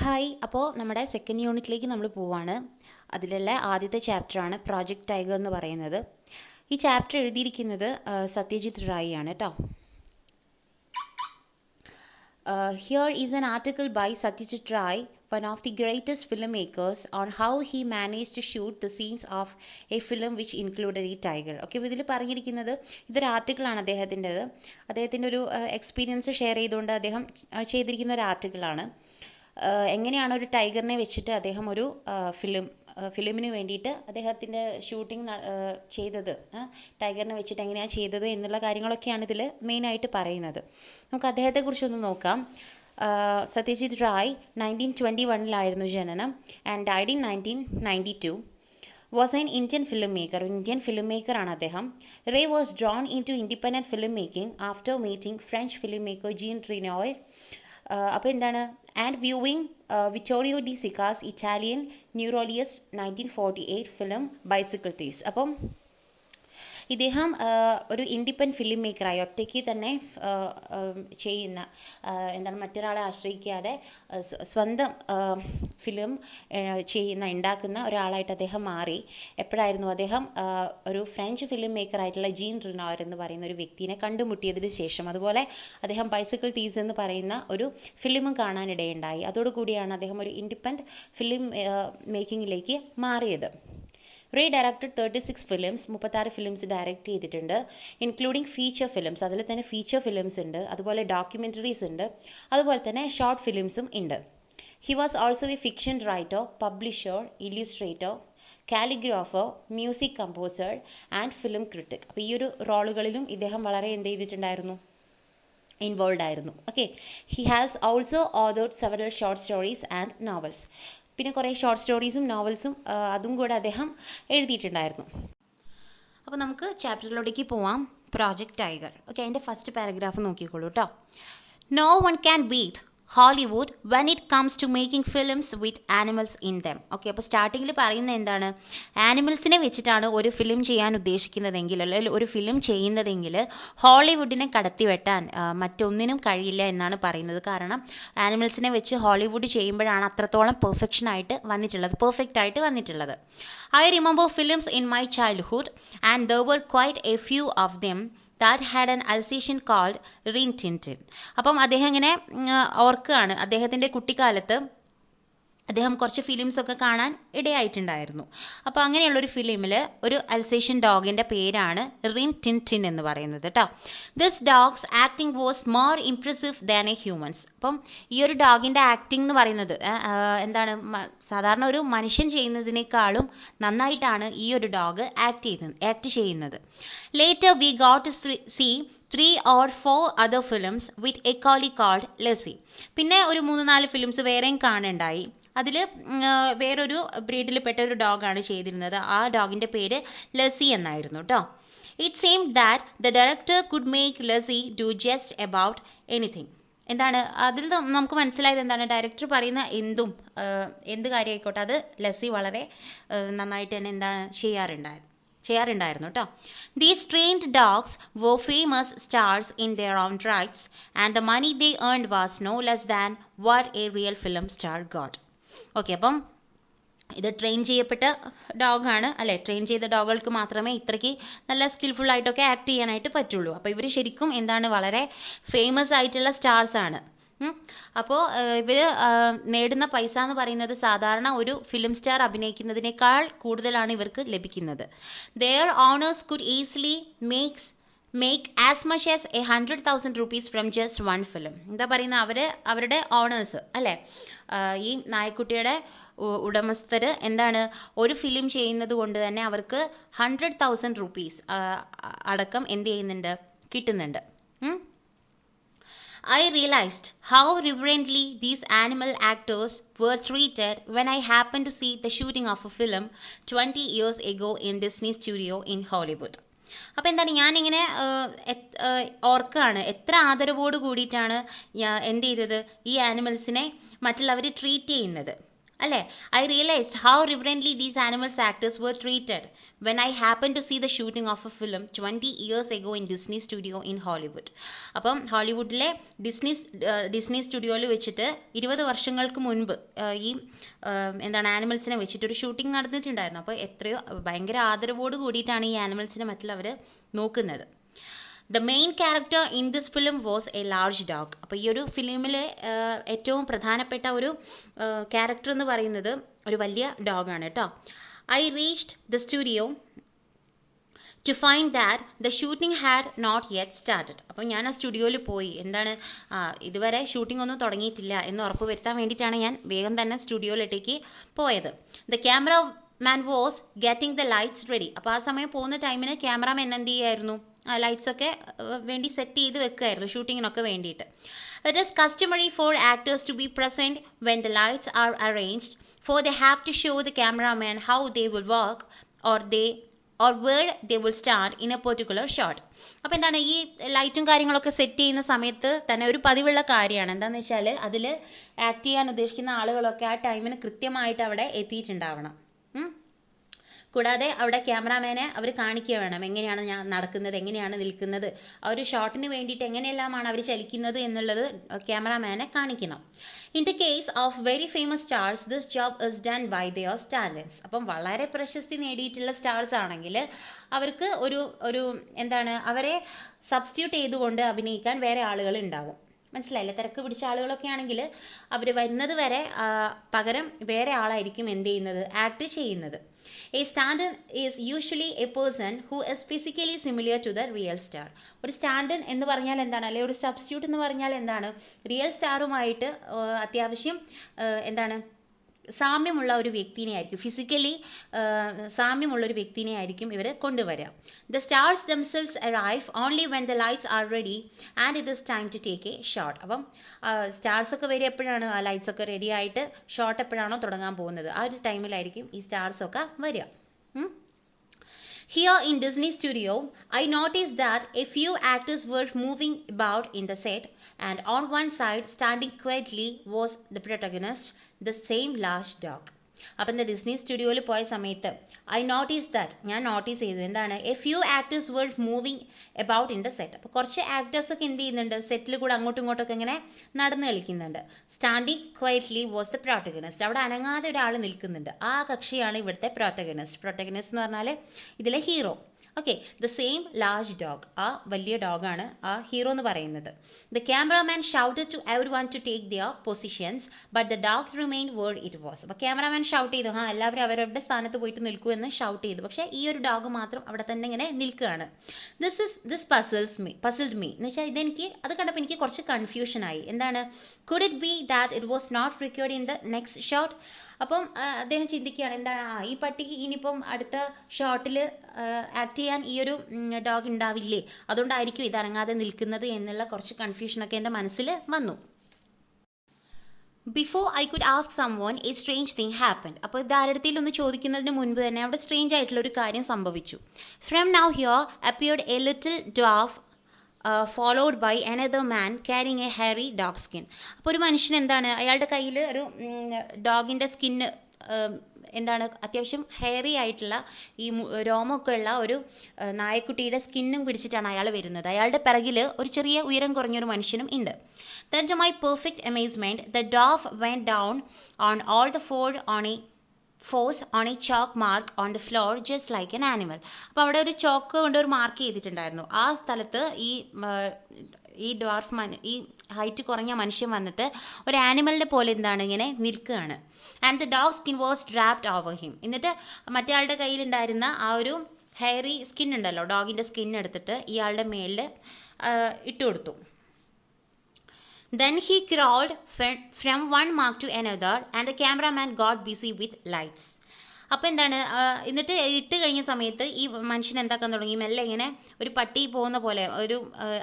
Hi, അപ്പോൾ നമ്മുടെ second യൂണിറ്റിലേക്ക് നമ്മൾ പോവാണ്. അതിലുള്ള ആദ്യത്തെ ചാപ്റ്ററാണ് പ്രോജക്റ്റ് ടൈഗർ എന്ന് പറയുന്നത്. ഈ ചാപ്റ്റർ എഴുതിയിരിക്കുന്നത് സത്യജിത് റായി ആണ് കേട്ടോ. Here is an article by Satyajit Ray, one of the greatest filmmakers, on how he managed to shoot the scenes of a film which included a tiger. Okay, അപ്പോൾ ഇതിൽ പറഞ്ഞിരിക്കുന്നത് ഇതൊരു ആർട്ടിക്കിളാണ് അദ്ദേഹത്തിൻ്റെ ഒരു എക്സ്പീരിയൻസ് ഷെയർ ചെയ്തുകൊണ്ട് അദ്ദേഹം ചെയ്തിരിക്കുന്ന ഒരു ആർട്ടിക്കിളാണ്. എങ്ങനെയാണ് ഒരു ടൈഗറിനെ വെച്ചിട്ട് അദ്ദേഹം ഒരു ഫിലിമിന് വേണ്ടിയിട്ട് അദ്ദേഹത്തിൻ്റെ ഷൂട്ടിംഗ് ചെയ്തത്, ടൈഗറിനെ വെച്ചിട്ട് എങ്ങനെയാണ് ചെയ്തത് എന്നുള്ള കാര്യങ്ങളൊക്കെയാണ് ഇതിൽ മെയിനായിട്ട് പറയുന്നത്. നമുക്ക് അദ്ദേഹത്തെക്കുറിച്ചൊന്ന് നോക്കാം. സത്യജിത് റായ് 1921 ജനനം and died in 1992. Was an Indian filmmaker. Indian filmmaker ആണ് അദ്ദേഹം. Ray was drawn into independent filmmaking after meeting French filmmaker Jean Renoir. അപ്പോൾ എന്താണ്, and viewing Vittorio De Sica's Italian neorealist 1948 film Bicycle Thieves. അപ്പം ഇദ്ദേഹം ഒരു independent film മേക്കറായി ഒറ്റയ്ക്ക് തന്നെ ചെയ്യുന്ന, മറ്റൊരാളെ ആശ്രയിക്കാതെ സ്വന്തം ഫിലിം ഉണ്ടാക്കുന്ന ഒരാളായിട്ട് അദ്ദേഹം മാറി. എപ്പോഴായിരുന്നു അദ്ദേഹം ഒരു ഫ്രഞ്ച് ഫിലിം മേക്കറായിട്ടുള്ള ജീൻ റിനോയർ എന്ന് പറയുന്ന ഒരു വ്യക്തിനെ കണ്ടുമുട്ടിയതിന് ശേഷം. അതുപോലെ അദ്ദേഹം ബൈസിക്കിൾ തീവ്സ് എന്ന് പറയുന്ന ഒരു ഫിലിമും കാണാനിടയുണ്ടായി. അതോടുകൂടിയാണ് അദ്ദേഹം ഒരു ഇൻഡിപെൻഡൻറ്റ് ഫിലിം മേക്കിങ്ങിലേക്ക് മാറിയത്. Ray directed 36 films, 36 films direct ചെയ്തിട്ടുണ്ട്, ഇൻക്ലൂഡിങ് ഫീച്ചർ ഫിലിംസ്. അതിൽ തന്നെ ഫീച്ചർ ഫിലിംസ് ഉണ്ട്, അതുപോലെ ഡോക്യുമെൻ്ററീസ് ഉണ്ട്, അതുപോലെ തന്നെ ഷോർട്ട് ഫിലിംസും ഉണ്ട്. He was also a fiction writer, publisher, illustrator, calligrapher, music composer and film critic. അപ്പോൾ ഈ ഒരു റോളുകളിലും ഇദ്ദേഹം വളരെ ചെയ്തിട്ടുണ്ടായിരുന്നു, ഇൻവോൾവ് ആയിരുന്നു. Okay, he has also authored several short stories and novels. പിന്നെ കുറേ ഷോർട്ട് സ്റ്റോറീസും നോവൽസും അതും കൂടെ അദ്ദേഹം എഴുതിയിട്ടുണ്ടായിരുന്നു. അപ്പോൾ നമുക്ക് ചാപ്റ്ററിലോട്ടേക്ക് പോവാം. Project tiger. ഓക്കെ, അതിൻ്റെ ഫസ്റ്റ് പാരഗ്രാഫ് നോക്കിക്കോളൂ കേട്ടോ. No one can beat Hollywood when it comes to making films with animals in them. Okay, അപ്പോൾ സ്റ്റാർട്ടിങ്ങിൽ പറയുന്നത് എന്താണ്, ആനിമൽസിനെ വെച്ചിട്ടാണ് ഒരു ഫിലിം ചെയ്യാൻ ഉദ്ദേശിക്കുന്നതെങ്കിൽ, അല്ലെങ്കിൽ ഒരു ഫിലിം ചെയ്യുന്നതെങ്കിൽ ഹോളിവുഡിനെ കടത്തിവെട്ടാൻ മറ്റൊന്നിനും കഴിയില്ല എന്നാണ് പറയുന്നത്. കാരണം ആനിമൽസിനെ വെച്ച് ഹോളിവുഡ് ചെയ്യുമ്പോഴാണ് അത്രത്തോളം പെർഫെക്റ്റ് ആയിട്ട് വന്നിട്ടുള്ളത്. I remember films in my childhood and there were quite a few of them that had an Alsatian called Rin Tin Tin. അപ്പം അദ്ദേഹം ഇങ്ങനെ ഓർക്കുകയാണ്, അദ്ദേഹത്തിൻ്റെ കുട്ടിക്കാലത്ത് അദ്ദേഹം കുറച്ച് ഫിലിംസ് ഒക്കെ കാണാൻ ഇടയായിട്ടുണ്ടായിരുന്നു. അപ്പോൾ അങ്ങനെയുള്ളൊരു ഫിലിമിൽ ഒരു അൽസേഷ്യൻ ഡോഗിൻ്റെ പേരാണ് റിൻ ടിൻ ടിൻ എന്ന് പറയുന്നത് കേട്ടോ. This dogs acting was more impressive than A humans. അപ്പം ഈ ഒരു ഡോഗിൻ്റെ ആക്ടിംഗ് എന്ന് പറയുന്നത് സാധാരണ ഒരു മനുഷ്യൻ ചെയ്യുന്നതിനേക്കാളും നന്നായിട്ടാണ് ഈ ഒരു ഡോഗ് ആക്ട് ചെയ്യുന്നത്. Later we got to see 3 or 4 other films with a collie called Lassie. പിന്നെ ഒരു 3-4 ഫിലിംസ് വേറെയും കാണുണ്ടായി. അതിൽ വേറൊരു ബ്രീഡിൽപ്പെട്ട ഒരു ഡോഗാണ് ചെയ്തിരുന്നത്. ആ ഡോഗിൻ്റെ പേര് ലസി എന്നായിരുന്നു കേട്ടോ. It seemed that the director could make Lassie do just about anything. അതിൽ നമുക്ക് മനസ്സിലായത് ഡയറക്ടർ പറയുന്ന എന്ത് കാര്യമായിക്കോട്ടെ അത് ലസി വളരെ നന്നായിട്ട് തന്നെ ചെയ്യാറുണ്ടായിരുന്നു കേട്ടോ. These trained dogs were famous stars in their own rights and the money they earned was no less than what a real film star got. Okay, അപ്പം ഇത് ട്രെയിൻ ചെയ്യപ്പെട്ട ഡോഗാണ് അല്ലേ. ട്രെയിൻ ചെയ്ത ഡോഗുകൾക്ക് മാത്രമേ ഇത്രയ്ക്ക് നല്ല സ്കിൽഫുൾ ആയിട്ടൊക്കെ ആക്ട് ചെയ്യാനായിട്ട് പറ്റുള്ളൂ. അപ്പോൾ ഇവർ ശരിക്കും വളരെ ഫേമസ് ആയിട്ടുള്ള സ്റ്റാർസ് ആണ്. അപ്പോൾ ഇവർ നേടുന്ന പൈസ എന്ന് പറയുന്നത് സാധാരണ ഒരു ഫിലിം സ്റ്റാർ അഭിനയിക്കുന്നതിനേക്കാൾ കൂടുതലാണ് ഇവർക്ക് ലഭിക്കുന്നത്. Their owners could easily make as much as 100,000 rupees from just one film. അവരുടെ ഓണേഴ്സ് അല്ലേ, ഈ നായ്ക്കുട്ടിയുടെ ഉടമസ്ഥർ ഒരു ഫിലിം ചെയ്യുന്നത് കൊണ്ട് തന്നെ അവർക്ക് 100,000 rupees അടക്കം കിട്ടുന്നുണ്ട്. I realized how reverently these animal actors were treated when I happened to see the shooting of a film 20 years ago in Disney Studio in Hollywood. അപ്പോൾ ഞാനിങ്ങനെ ഓർക്കുകയാണ് എത്ര ആദരവോട് കൂടിയിട്ടാണ് ഈ ആനിമൽസിനെ മറ്റുള്ളവർ ട്രീറ്റ് ചെയ്യുന്നത് അല്ലേ? I realized how reverently these animals actors were treated when I happened to see the shooting of a film 20 years ago in Disney Studio in Hollywood. അപ്പം ഹോളിവുഡിലെ ഡിസ്നി സ്റ്റുഡിയോയിൽ വെച്ചിട്ട് 20 വർഷങ്ങൾക്ക് മുൻപ് ഈ എന്താണ് ആനിമൽസിനെ വെച്ചിട്ട് ഒരു ഷൂട്ടിംഗ് നടന്നിട്ടുണ്ടായിരുന്നു. അപ്പോൾ എത്രയോ ഭയങ്കര ആദരവോട് കൂടിയിട്ടാണ് ഈ ആനിമൽസിനെ മറ്റുള്ളവർ നോക്കുന്നത്. The main character in this film was a large dog. അപ്പോൾ ഈ ഒരു ഫിലിമിലെ ഏറ്റവും പ്രധാനപ്പെട്ട ഒരു ക്യാരക്ടർ എന്ന് പറയുന്നത് ഒരു വലിയ ഡോഗാണ് കേട്ടോ. I reached the studio to find that the shooting had not yet started. അപ്പോൾ ഞാൻ ആ സ്റ്റുഡിയോയിൽ പോയി എന്താണ് ഇതുവരെ ഷൂട്ടിംഗ് ഒന്നും തുടങ്ങിയിട്ടില്ല എന്ന് ഉറപ്പ് വരുത്താൻ വേണ്ടിയിട്ടാണ് ഞാൻ വേഗം തന്നെ സ്റ്റുഡിയോയിലേക്ക് പോയത്. The cameraman was getting the lights ready. അപ്പോൾ ആ സമയം പോകുന്ന ടൈമിന് ക്യാമറാമാൻ എന്ത് ചെയ്യായിരുന്നു, ലൈറ്റ്സ് ഒക്കെ വേണ്ടി സെറ്റ് ചെയ്ത് വെക്കുമായിരുന്നു ഷൂട്ടിങ്ങിനൊക്കെ വേണ്ടിയിട്ട്. It is customary for actors to be present when the lights are arranged, for they have to show the cameraman how they will work or where they will stand in a particular shot. അപ്പോൾ എന്താണ് ഈ ലൈറ്റും കാര്യങ്ങളൊക്കെ set ചെയ്യുന്ന സമയത്ത് തന്നെ ഒരു പതിവുള്ള കാര്യമാണ്. എന്താണെന്ന് വെച്ചാൽ അതിൽ ആക്ട് ചെയ്യാൻ ഉദ്ദേശിക്കുന്ന ആളുകളൊക്കെ ആ ടൈമിന് കൃത്യമായിട്ട് അവിടെ എത്തിയിട്ടുണ്ടാവണം. കൂടാതെ അവിടെ ക്യാമറാമാനെ അവർ കാണിക്കുക വേണം എങ്ങനെയാണ് ഞാൻ നടക്കുന്നത്, എങ്ങനെയാണ് നിൽക്കുന്നത്, ആ ഒരു ഷോട്ടിന് വേണ്ടിയിട്ട് എങ്ങനെയെല്ലാമാണ് അവർ ചലിക്കുന്നത് എന്നുള്ളത് ക്യാമറാമാനെ കാണിക്കണം. In the case of very famous stars this job is done by their standards. അപ്പം വളരെ പ്രശസ്തി നേടിയിട്ടുള്ള സ്റ്റാർസ് ആണെങ്കിൽ അവർക്ക് ഒരു എന്താണ് അവരെ സബ്സ്റ്റിറ്റ്യൂട്ട് ചെയ്തുകൊണ്ട് അഭിനയിക്കാൻ വേറെ ആളുകൾ ഉണ്ടാവും. മനസ്സിലായില്ലേ? തിരക്ക് പിടിച്ച ആളുകളൊക്കെ ആണെങ്കിൽ അവർ വരുന്നത് വരെ പകരം വേറെ ആളായിരിക്കും എന്ത് ചെയ്യുന്നത്, ആക്ട് ചെയ്യുന്നത്. A stand-in is usually a person who is physically similar to the real star. ഒരു സ്റ്റാൻഡ് ഇൻ എന്ന് പറഞ്ഞാൽ എന്താണ്, അല്ലെങ്കിൽ ഒരു സബ്സ്റ്റിറ്റ്യൂട്ട് എന്ന് പറഞ്ഞാൽ എന്താണ്, റിയൽ സ്റ്റാറുമായിട്ട് അത്യാവശ്യം എന്താണ് സാമ്യമുള്ള ഒരു വ്യക്തിനെ ആയിരിക്കും, ഫിസിക്കലി സാമ്യമുള്ള ഒരു വ്യക്തിനെ ആയിരിക്കും ഇവർ കൊണ്ടുവരിക. The stars themselves arrive only when the lights are ready and it is time to take a shot. അപ്പം സ്റ്റാർസ് ഒക്കെ വരിക എപ്പോഴാണ്, ആ ലൈറ്റ്സ് ഒക്കെ റെഡി ആയിട്ട് ഷോട്ട് എപ്പോഴാണോ തുടങ്ങാൻ പോകുന്നത് ആ ഒരു ടൈമിലായിരിക്കും ഈ സ്റ്റാർസ് ഒക്കെ വരിക. Here in Disney Studio, I noticed that a few actors were moving about in the set, and on one side, standing quietly, was the protagonist, the same large dog. അപ്പം എന്താ ഡിസ്നി സ്റ്റുഡിയോയിൽ പോയ സമയത്ത് I notice that, ഞാൻ notice ചെയ്തു എന്താണ്, a few actors were moving about in the set. അപ്പോൾ കുറച്ച് ആക്ടേഴ്സ് ഒക്കെ എന്ത് ചെയ്യുന്നുണ്ട്, സെറ്റിൽ കൂടെ അങ്ങോട്ടും ഇങ്ങോട്ടൊക്കെ ഇങ്ങനെ നടന്ന് കളിക്കുന്നുണ്ട്. Standing quietly was the protagonist. അവിടെ അനങ്ങാതെ ഒരാൾ നിൽക്കുന്നുണ്ട്, ആ കക്ഷിയാണ് ഇവിടുത്തെ പ്രോട്ടഗണിസ്റ്റ്. പ്രോട്ടഗണിസ്റ്റ് എന്ന് പറഞ്ഞാൽ ഇതിലെ hero. Okay, the same large dog, ആ വലിയ ഡോഗാണ് ആ ഹീറോ എന്ന് പറയുന്നത്. The cameraman shouted to everyone to take their positions but the dog remained where it was. അപ്പോൾ ക്യാമറാമാൻ ഷൗട്ട് ചെയ്തു, എല്ലാവരും അവരവരുടെ സ്ഥാനത്ത് പോയിട്ട് നിൽക്കൂ എന്ന് ഷൗട്ട് ചെയ്തു. പക്ഷേ ഈ ഒരു ഡോഗ് മാത്രം അവിടെ തന്നെ ഇങ്ങനെ നിൽക്കുകയാണ്. ദിസ് പസിൽഡ് മീ എന്ന് വെച്ചാൽ ഇതെനിക്ക് അത് കണ്ടപ്പോൾ എനിക്ക് കുറച്ച് കൺഫ്യൂഷനായി. എന്താണ്, could it be that it was not required in the next shot. അപ്പം അദ്ദേഹം ചിന്തിക്കുകയാണ് എന്താണ്, ഈ പട്ടിക്ക് ഇനിയിപ്പം അടുത്ത ഷോട്ടിൽ ആക്ട് ചെയ്യാൻ ഈ ഒരു ഡോഗ് ഉണ്ടാവില്ലേ, അതുകൊണ്ടായിരിക്കും ഇത് അനങ്ങാതെ നിൽക്കുന്നത് എന്നുള്ള കുറച്ച് കൺഫ്യൂഷനൊക്കെ എൻ്റെ മനസ്സിൽ വന്നു. Before I could ask someone A strange thing happened. അപ്പോൾ ഇത് ആരുടെയും ഒന്ന് ചോദിക്കുന്നതിന് മുൻപ് തന്നെ അവിടെ സ്ട്രേഞ്ച് ആയിട്ടുള്ള ഒരു കാര്യം സംഭവിച്ചു. From now here appeared A little dwarf followed by another man carrying a hairy dog skin. അപ്പോൾ ഒരു മനുഷ്യൻ എന്താണ്, അയാളുടെ കയ്യിൽ ഒരു ഡോഗിൻ്റെ സ്കിന്ന് എന്താണ് അത്യാവശ്യം ഹെയറി ആയിട്ടുള്ള ഈ രോമമൊക്കെ ഉള്ള ഒരു നായക്കുട്ടിയുടെ സ്കിന്നും പിടിച്ചിട്ടാണ് അയാൾ വരുന്നത്. അയാളുടെ പിറകിൽ ഒരു ചെറിയ ഉയരം കുറഞ്ഞൊരു മനുഷ്യനും ഉണ്ട്. Then to my perfect amazement, the dwarf went down on all the four on a chalk mark on the floor just like an animal. അപ്പോൾ അവിടെ ഒരു ചോക്ക് കൊണ്ട് ഒരു മാർക്ക് ചെയ്തിട്ടുണ്ടായിരുന്നു. ആ സ്ഥലത്ത് ഈ ഈ ഹൈറ്റ് കുറഞ്ഞ മനുഷ്യൻ വന്നിട്ട് ഒരു ആനിമലിനെ പോലെ എന്താണ് ഇങ്ങനെ നിൽക്കുകയാണ്. And the dog skin was draped over him. എന്നിട്ട് മറ്റേ ആളുടെ കയ്യിലുണ്ടായിരുന്ന ആ ഒരു ഹെയറി സ്കിൻ ഉണ്ടല്ലോ, ഡോഗിൻ്റെ സ്കിൻ എടുത്തിട്ട് ഇയാളുടെ മേലിൽ ഇട്ട് കൊടുത്തു. Then he crawled from one mark to another and the cameraman got busy with lights. അപ്പോൾ എന്താണ്, എന്നിട്ട് ഇട്ട് കഴിഞ്ഞ സമയത്ത് ഈ മനുഷ്യൻ എന്താക്കാൻ തുടങ്ങി, മെല്ലെ ഇങ്ങനെ ഒരു പട്ടി പോകുന്ന പോലെ ഒരു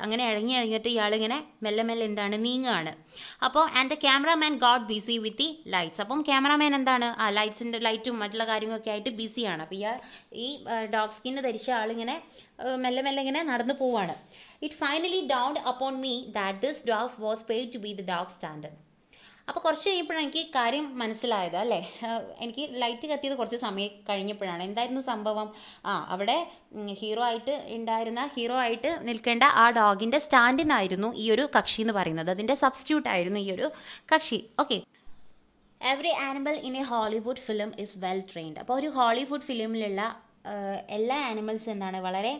അങ്ങനെ ഇഴഞ്ഞിട്ട് ഇയാളിങ്ങനെ മെല്ലെ മെല്ലെ എന്താണ് നീങ്ങുകയാണ്. അപ്പോൾ and the cameraman got busy with the lights. അപ്പം ക്യാമറാമാൻ എന്താണ് ലൈറ്റും മറ്റുള്ള കാര്യങ്ങളൊക്കെ ആയിട്ട് ബിസിയാണ്. അപ്പോൾ ഈ ഡോഗ് സ്കിന്ന് ധരിച്ച ആളിങ്ങനെ മെല്ലെ മെല്ലെ ഇങ്ങനെ നടന്നു പോവാണ്. It finally dawned upon me that this dwarf was paid to be the dog stand-in. അപ്പോൾ കുറച്ച് കഴിഞ്ഞപ്പോഴാണ് എനിക്ക് കാര്യം മനസ്സിലായത് അല്ലേ. എനിക്ക് ലൈറ്റ് കത്തിയത് കുറച്ച് സമയം കഴിഞ്ഞപ്പോഴാണ്. എന്തായിരുന്നു സംഭവം? അവിടെ ഹീറോ ആയിട്ട് നിൽക്കേണ്ട ആ ഡോഗിന്റെ സ്റ്റാൻഡിനായിരുന്നു ഈ ഒരു കക്ഷി എന്ന് പറയുന്നത്. അതിന്റെ സബ്സ്റ്റിറ്റ്യൂട്ട് ആയിരുന്നു ഈ ഒരു കക്ഷി. Okay. Every animal in A Hollywood film is well trained. അപ്പോൾ ഒരു ഹോളിവുഡ് ഫിലിമിലുള്ള എല്ലാ ആനിമൽസ് എന്താണ്, വളരെ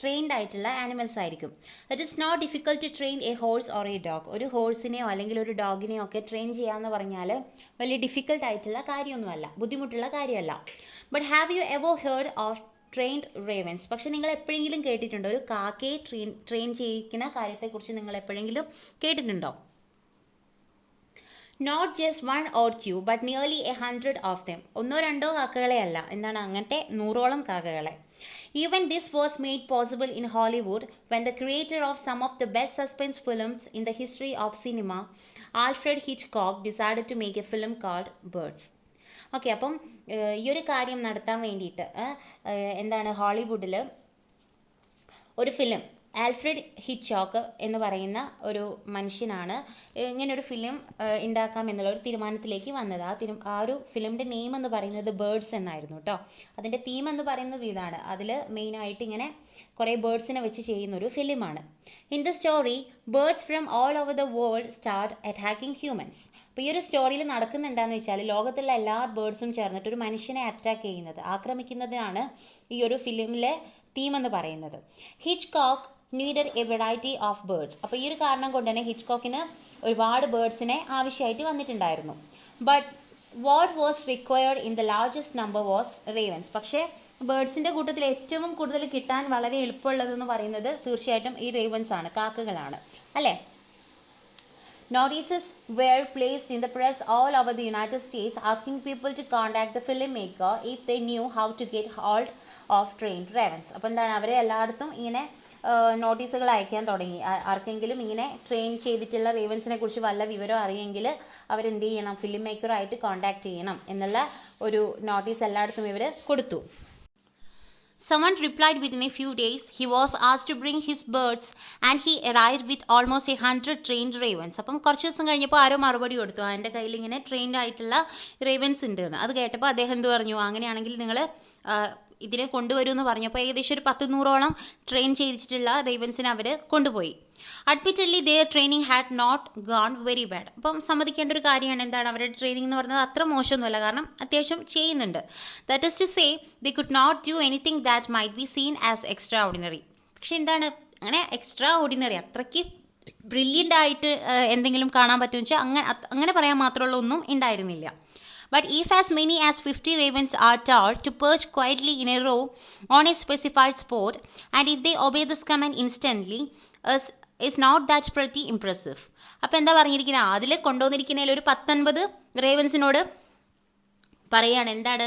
ട്രെയിൻഡ് ആയിട്ടുള്ള ആനിമൽസ് ആയിരിക്കും. It is not difficult to train a horse or a dog. ഒരു ഹോഴ്സിനെയോ അല്ലെങ്കിൽ ഒരു ഡോഗിനെയോ ഒക്കെ ട്രെയിൻ ചെയ്യാന്ന് പറഞ്ഞാൽ വലിയ ഡിഫിക്കൽട്ട് ആയിട്ടുള്ള കാര്യമൊന്നുമല്ല, ബുദ്ധിമുട്ടുള്ള കാര്യമല്ല. But have you ever heard of trained ravens? പക്ഷെ നിങ്ങൾ എപ്പോഴെങ്കിലും കേട്ടിട്ടുണ്ടോ ഒരു കാക്കയെ ട്രെയിൻ ചെയ്യിക്കുന്ന കാര്യത്തെക്കുറിച്ച് നിങ്ങൾ എപ്പോഴെങ്കിലും കേട്ടിട്ടുണ്ടോ? Not just 1 or 2 but nearly 100 of them. ഒന്നോ രണ്ടോ കാക്കകളെ അല്ല, എന്താണ്, അങ്ങനത്തെ 100ഓളം കാക്കകളെ. Even this was made possible in Hollywood when the creator of some of the best suspense films in the history of cinema, Alfred Hitchcock, decided to make a film called Birds. Okay. അപ്പം ഈ ഒരു കാര്യം നടത്താൻ വേണ്ടിയിട്ട് എന്താണ്, ഹോളിവുഡിൽ ഒരു film, Alfred Hitchcock എന്ന് പറയുന്ന ഒരു മനുഷ്യനാണ് ഇങ്ങനെ ഒരു ഫിലിം ഉണ്ടാക്കാം എന്നുള്ള ഒരു തീരുമാനത്തിലേക്ക് വന്നത്. ആ ഒരു ഫിലിമിന്റെ നെയിം എന്ന് പറയുന്നത് ബേർഡ്സ് എന്നായിരുന്നു കേട്ടോ. അതിന്റെ തീം എന്ന് പറയുന്നത് ഇതാണ്. അതിൽ മെയിനായിട്ട് ഇങ്ങനെ കുറേ ബേർഡ്സിനെ വെച്ച് ചെയ്യുന്ന ഒരു ഫിലിമാണ്. In the story, birds from all over the world start attacking humans. അപ്പോൾ ഈ ഒരു സ്റ്റോറിയിൽ നടക്കുന്ന എന്താണെന്ന് വെച്ചാൽ ലോകത്തുള്ള എല്ലാ ബേർഡ്സും ചേർന്നിട്ട് ഒരു മനുഷ്യനെ അറ്റാക്ക് ചെയ്യുന്നത്, ആക്രമിക്കുന്നതാണ് ഈ ഒരു ഫിലിമിലെ തീം എന്ന് പറയുന്നത്. Hitchcock needed A variety of birds. അപ്പോൾ ഈ ഒരു കാരണം കൊണ്ട് തന്നെ ഹിച്ച്കോക്കിന് ഒരുപാട് ബേർഡ്സിനെ ആവശ്യമായിട്ട് വന്നിട്ടുണ്ടായിരുന്നു. But what was required in the largest number was ravens. പക്ഷേ ബേർഡ്സിന്റെ കൂട്ടത്തിൽ ഏറ്റവും കൂടുതൽ കിട്ടാൻ വളരെ എളുപ്പമുള്ളതെന്ന് പറയുന്നത് തീർച്ചയായിട്ടും ഈ റേവൻസ് ആണ്, കാക്കകളാണ് അല്ലേ. Notices were placed in the press all over the United States asking people to contact the filmmaker if they knew how to get hold of trained ravens. അപ്പോൾ എന്താണ്, അവരെ എല്ലായിടത്തും ഇങ്ങനെ നോട്ടീസുകൾ അയക്കാൻ തുടങ്ങി. ആർക്കെങ്കിലും ഇങ്ങനെ ട്രെയിൻ ചെയ്തിട്ടുള്ള റേവൻസിനെ കുറിച്ച് വല്ല വിവരം അറിയെങ്കിൽ അവരെന്ത് ചെയ്യണം, ഫിലിം മേക്കറായിട്ട് കോൺടാക്ട് ചെയ്യണം എന്നുള്ള ഒരു നോട്ടീസ് എല്ലായിടത്തും ഇവർ കൊടുത്തു. Someone replied within a few days. He was asked to bring his birds and he arrived with almost 100 trained ravens. അപ്പം കുറച്ച് ദിവസം കഴിഞ്ഞപ്പോൾ ആരോ മറുപടി കൊടുത്തു, എൻ്റെ കയ്യിൽ ഇങ്ങനെ ട്രെയിൻഡ് ആയിട്ടുള്ള റേവൻസ് ഉണ്ട് എന്ന്. അത് കേട്ടപ്പോൾ അദ്ദേഹം എന്ത് പറഞ്ഞു, അങ്ങനെയാണെങ്കിൽ നിങ്ങൾ ഇതിനെ കൊണ്ടുവരൂ എന്ന് പറഞ്ഞപ്പോൾ ഏകദേശം ഒരു 100-100ഓളം ട്രെയിൻ ചെയ്തിട്ടുള്ള റേവൻസിനെ അവർ കൊണ്ടുപോയി. അഡ്മിറ്റഡ്ലി their training had not gone very bad. അപ്പം സമ്മതിക്കേണ്ട ഒരു കാര്യമാണ്, എന്താണ്, അവരുടെ ട്രെയിനിങ് എന്ന് പറയുന്നത് അത്ര മോശമൊന്നുമല്ല, കാരണം അത്യാവശ്യം ചെയ്യുന്നുണ്ട്. That is to say, they could not do anything that might be seen as extraordinary. പക്ഷെ എന്താണ്, അങ്ങനെ എക്സ്ട്രാ ഓർഡിനറി, അത്രയ്ക്ക് ബ്രില്യൻ്റ് ആയിട്ട് എന്തെങ്കിലും കാണാൻ പറ്റുമെന്ന് വെച്ചാൽ അങ്ങനെ പറയാൻ മാത്രമുള്ള ഒന്നും ഉണ്ടായിരുന്നില്ല. But if as many as 50 ravens are told to perch quietly in a row on a specified spot, and if they obey this command instantly, is not that pretty impressive. അപ്പോൾ എന്താ പറഞ്ഞിരിക്കുന്നത്, അതിൽ കൊണ്ടുവന്നിരിക്കുന്നതിൽ ഒരു 19 റേവൻസിനോട് പറയാണ്, എന്താണ്,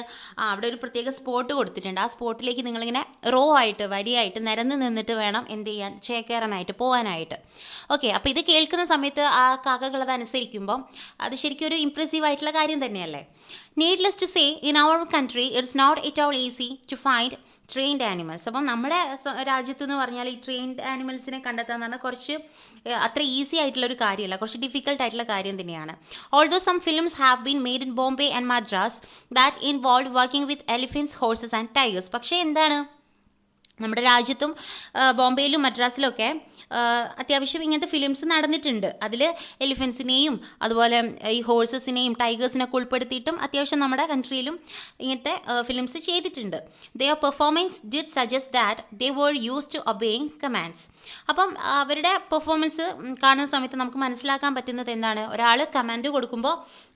അവിടെ ഒരു പ്രത്യേക സ്പോട്ട് കൊടുത്തിട്ടുണ്ട്. ആ സ്പോട്ടിലേക്ക് നിങ്ങളിങ്ങനെ റോ ആയിട്ട് വരിയായിട്ട് നിരന്ന് നിന്നിട്ട് വേണം എന്ത് ചെയ്യാൻ, ചേക്കേറാനായിട്ട്, പോകാനായിട്ട്. ഓക്കെ. അപ്പോൾ ഇത് കേൾക്കുന്ന സമയത്ത് ആ കാക്കകൾ അത് അനുസരിക്കുമ്പോൾ അത് ശരിക്കും ഒരു ഇംപ്രസീവ് ആയിട്ടുള്ള കാര്യം തന്നെയല്ലേ. Needless to say, in our country, it's not at all easy to find trained animals. അപ്പം നമ്മുടെ രാജ്യത്ത് എന്ന് പറഞ്ഞാൽ ഈ ട്രെയിൻഡ് ആനിമൽസിനെ കണ്ടെത്താൻ പറഞ്ഞാൽ കുറച്ച് അത്ര ഈസി ആയിട്ടുള്ള ഒരു കാര്യമല്ല, കുറച്ച് ഡിഫിക്കൽട്ട് ആയിട്ടുള്ള കാര്യം തന്നെയാണ്. Although some films have been made in Bombay and Madras that involved working with elephants, horses and tigers. പക്ഷേ എന്താണ്, നമ്മുടെ രാജ്യത്തും ബോംബെയിലും മദ്രാസിലും ഒക്കെ അത്യാവശ്യം ഇങ്ങനത്തെ ഫിലിംസ് നടന്നിട്ടുണ്ട്. അതിൽ എലിഫൻസിനെയും അതുപോലെ ഈ ഹോഴ്സസിനെയും ടൈഗേഴ്സിനൊക്കെ ഉൾപ്പെടുത്തിയിട്ടും അത്യാവശ്യം നമ്മുടെ കൺട്രിയിലും ഇങ്ങനത്തെ ഫിലിംസ് ചെയ്തിട്ടുണ്ട്. Their performance did suggest that they were used to obeying commands. അപ്പം അവരുടെ പെർഫോമൻസ് കാണുന്ന സമയത്ത് നമുക്ക് മനസ്സിലാക്കാൻ പറ്റുന്നത് എന്താണ്, ഒരാൾ കമാൻഡ് കൊടുക്കുമ്പോൾ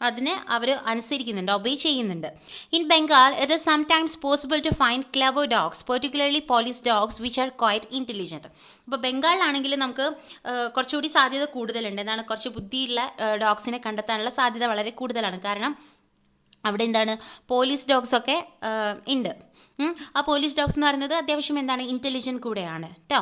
അതിനെ അവർ അനുസരിക്കുന്നുണ്ട്, ഒബേ ചെയ്യുന്നുണ്ട്. In Bengal, it is sometimes possible to find clever dogs, particularly police dogs, which are quite intelligent. അപ്പോൾ ബംഗാളിലാണെങ്കിൽ നമുക്ക് കുറച്ചുകൂടി സാധ്യത കൂടുതലുണ്ട്, എന്താണ്, കുറച്ച് ബുദ്ധിയുള്ള ഡോഗ്സിനെ കണ്ടെത്താനുള്ള സാധ്യത വളരെ കൂടുതലാണ്. കാരണം അവിടെ എന്താണ്, പോലീസ് ഡോഗ്സ് ഒക്കെ ഉണ്ട്. ആ പോലീസ് ഡോഗ്സ് എന്ന് പറയുന്നത് അത്യാവശ്യം എന്താണ്, ഇന്റലിജന്റ് കൂടെയാണ് കേട്ടോ.